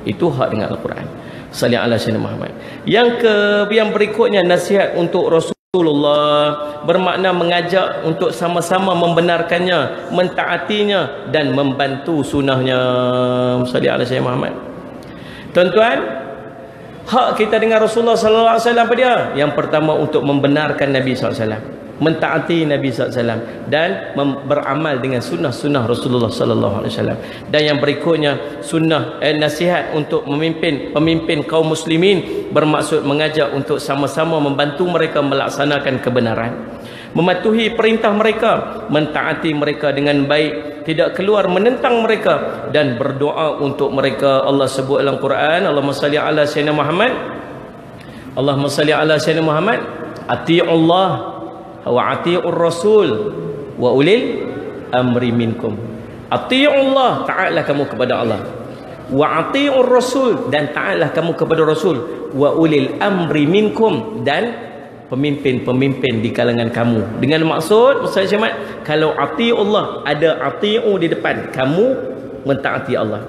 Itu hak dengan Al-Quran. Salli ala sayyidina Muhammad. Yang berikutnya nasihat untuk Rasulullah, bermakna mengajak untuk sama-sama membenarkannya, mentaatinya dan membantu sunnahnya. Salli ala sayyidina Muhammad. Tuan-tuan, hak kita dengan Rasulullah sallallahu alaihi wasallam apa dia? Yang pertama untuk membenarkan Nabi sallallahu alaihi wasallam, mentaati Nabi sallallahu alaihi wasallam dan beramal dengan sunnah-sunnah Rasulullah sallallahu alaihi wasallam. Dan yang berikutnya sunnah nasihat untuk pemimpin kaum muslimin, bermaksud mengajak untuk sama-sama membantu mereka melaksanakan kebenaran, mematuhi perintah mereka, mentaati mereka dengan baik, tidak keluar menentang mereka dan berdoa untuk mereka. Allah sebut dalam Quran, Allahumma salli ala sayyidina Muhammad, Allahumma salli ala sayyidina Muhammad, ati'ullah wa ati'ur rasul wa ulil amri minkum. Ati'ullah, taatlah kamu kepada Allah, wa ati'ur rasul, dan taatlah kamu kepada Rasul, wa ulil amri minkum, dan pemimpin-pemimpin di kalangan kamu. Dengan maksud Ustaz Syamad, kalau ati'ullah ada ati'u di depan, kamu mentaati Allah.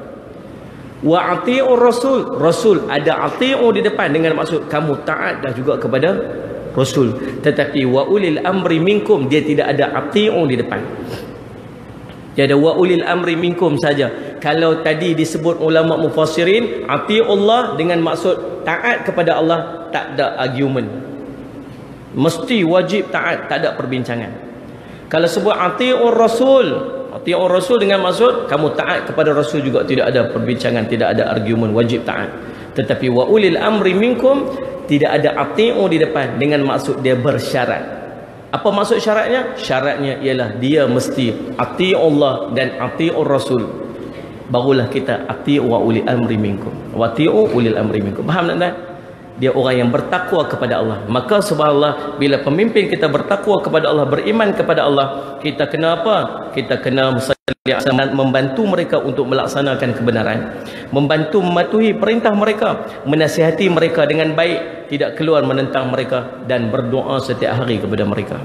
Wa ati'ur rasul, Rasul ada ati'u di depan, dengan maksud kamu taat dah juga kepada Rasul. Tetapi wa ulil amri minkum, dia tidak ada ati'u di depan. Dia ada wa ulil amri minkum saja. Kalau tadi disebut ulama mufassirin ati'ullah dengan maksud taat kepada Allah, tak ada argument. Mesti wajib taat, tak ada perbincangan. Kalau sebut ati'ur rasul dengan maksud kamu taat kepada Rasul juga, tidak ada perbincangan, tidak ada argumen, wajib taat. Tetapi wa ulil amri minkum, tidak ada ati'u di depan, dengan maksud dia bersyarat. Apa maksud syaratnya? Syaratnya ialah dia mesti ati'ullah dan ati'ur rasul, barulah kita ati'u wa ulil amri minkum, wa ati'u ulil amri minkum. Faham tak? Dia orang yang bertakwa kepada Allah. Maka subhanallah, bila pemimpin kita bertakwa kepada Allah, beriman kepada Allah, kita kena apa? Kita kena membantu mereka untuk melaksanakan kebenaran, membantu mematuhi perintah mereka, menasihati mereka dengan baik, tidak keluar menentang mereka, dan berdoa setiap hari kepada mereka.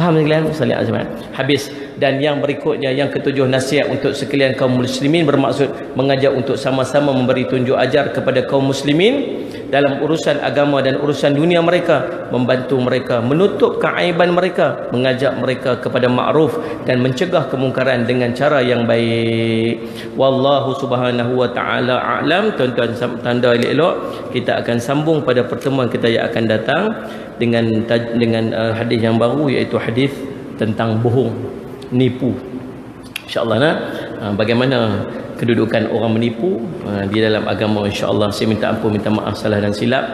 Faham sekalian? Salih azman. Habis. Dan yang berikutnya, yang ketujuh, nasihat untuk sekalian kaum muslimin, bermaksud mengajak untuk sama-sama memberi tunjuk ajar kepada kaum muslimin dalam urusan agama dan urusan dunia mereka, membantu mereka, menutup keaiban mereka, mengajak mereka kepada ma'ruf dan mencegah kemungkaran dengan cara yang baik. Wallahu subhanahu wa ta'ala a'lam. Tuan-tuan tanda elok-elok, kita akan sambung pada pertemuan kita yang akan datang dengan hadis yang baru, iaitu hadis tentang bohong, nipu. InsyaAllah bagaimana kedudukan orang menipu di dalam agama, insyaAllah. Saya minta ampun, minta maaf salah dan silap.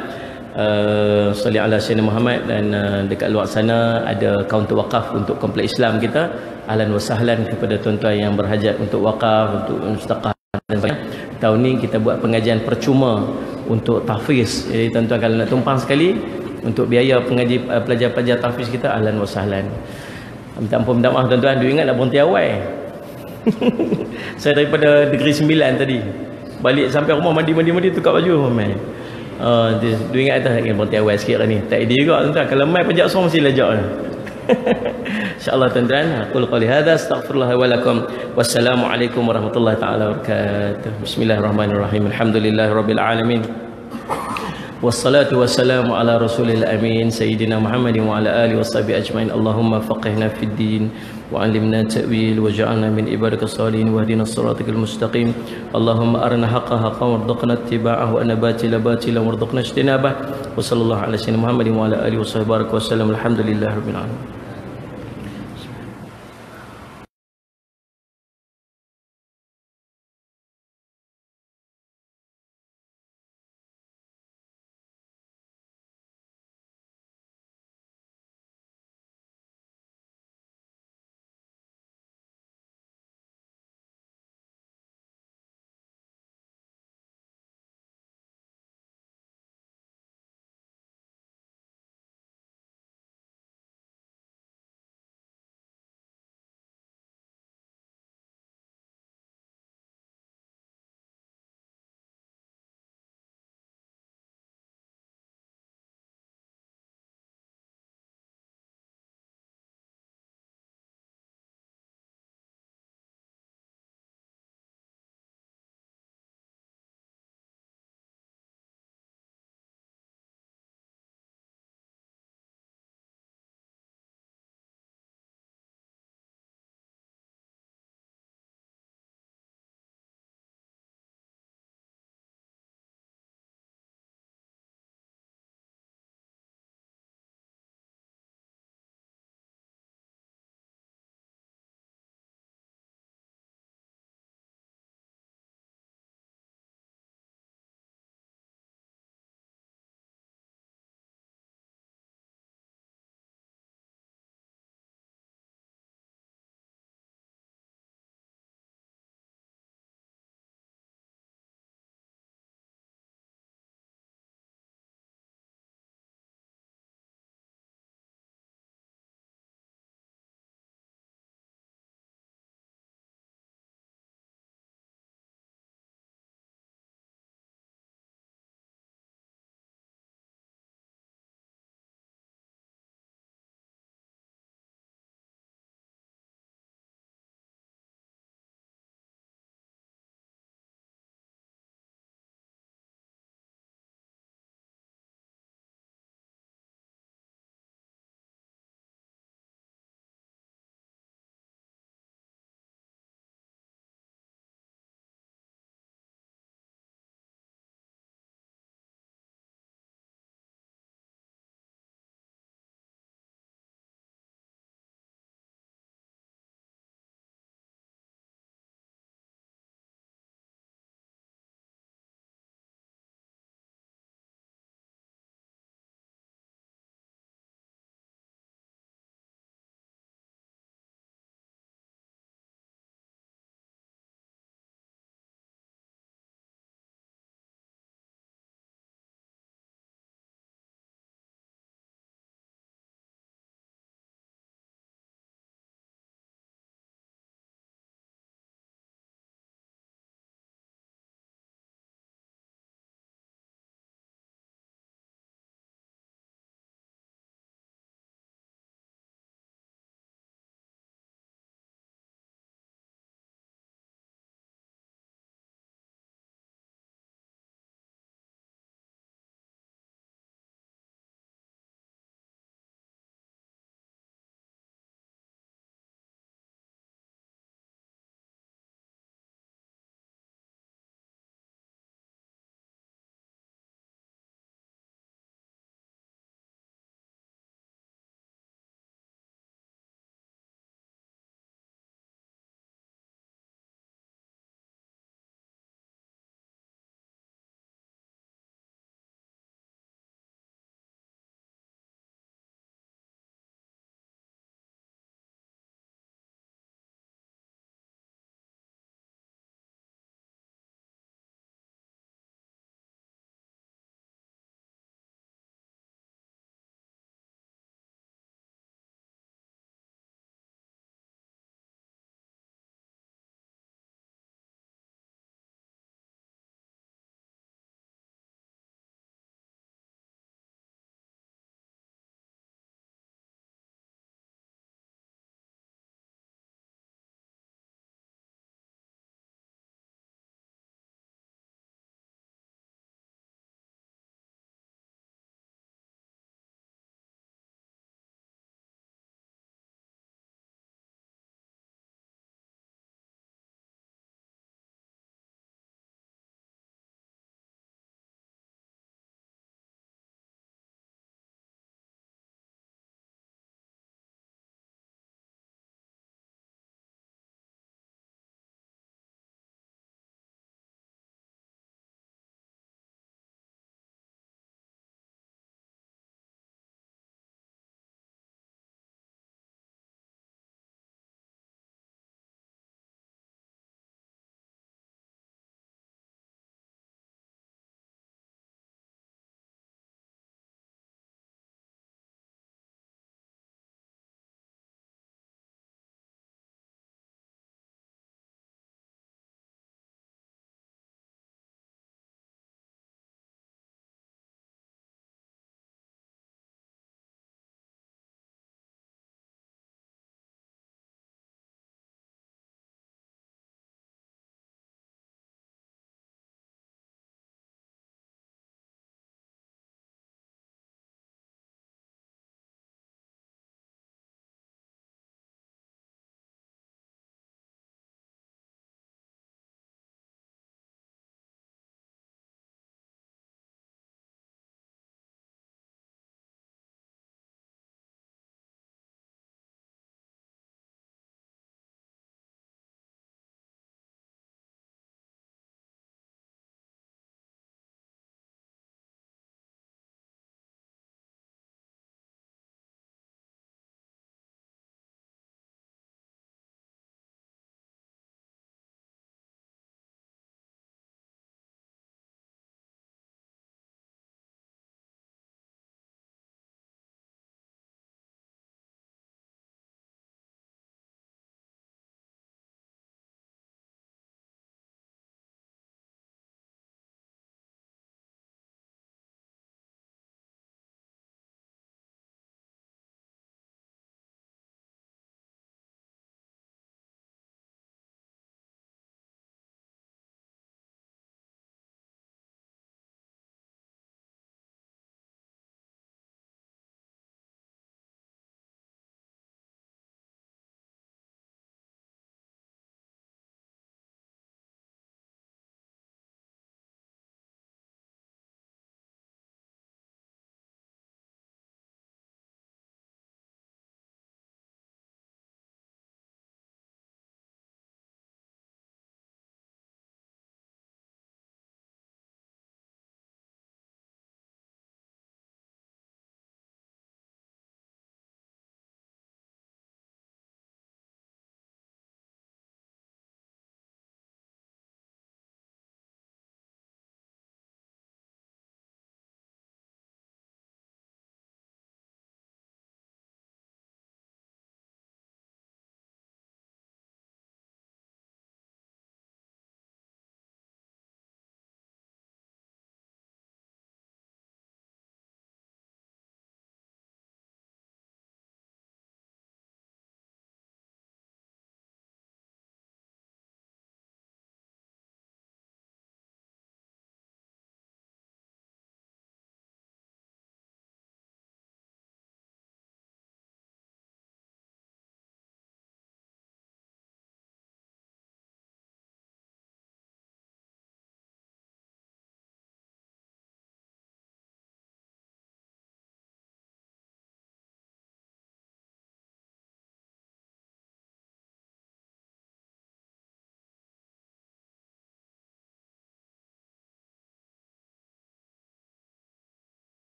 Salli ala Sayyidina Muhammad. Dan dekat luar sana ada kaunter wakaf untuk kompleks Islam kita. Ahlan wa sahlan kepada tuan-tuan yang berhajat untuk wakaf, untuk mustaqah dan sebagainya. Tahun ni kita buat pengajian percuma untuk tahfiz. Jadi tuan-tuan kalau nak tumpang sekali untuk biaya pengaji pelajar-pelajar tahfiz kita, ahlan wa sahlan. Minta ampun, minta maaf tuan-tuan. Dia ingat nak berhenti awal. Saya daripada Negeri Sembilan tadi balik sampai rumah, mandi tukar baju main. Dia ingat tak ingin berhenti awal sikit lah ni. Tak idea juga tuan-tuan. Kalau main pejak song mesti lejak lah. InsyaAllah tuan-tuan. Aqul qawli hadha astaghfirullah wa lakum. Wassalamualaikum warahmatullahi taala wabarakatuh. Bismillahirrahmanirrahim. Alhamdulillahirabbil alamin. Wassalatu wassalamu ala rasulil amin Sayyidina Muhammadin wa ala alihi washabihi ajmain. Allahumma faqihna fid din wa 'allimna ta'wil wa ja'alna min ibadika salihin wahdina siratal mustaqim. Allahumma arina haqqa haqqan warzuqna ittiba'ahu wa arina batila batilan warzuqna ijtinabah. Wa sallallahu ala sayyidina Muhammadin wa ala alihi washabihi wasallam. Alhamdulillahirabbil alamin.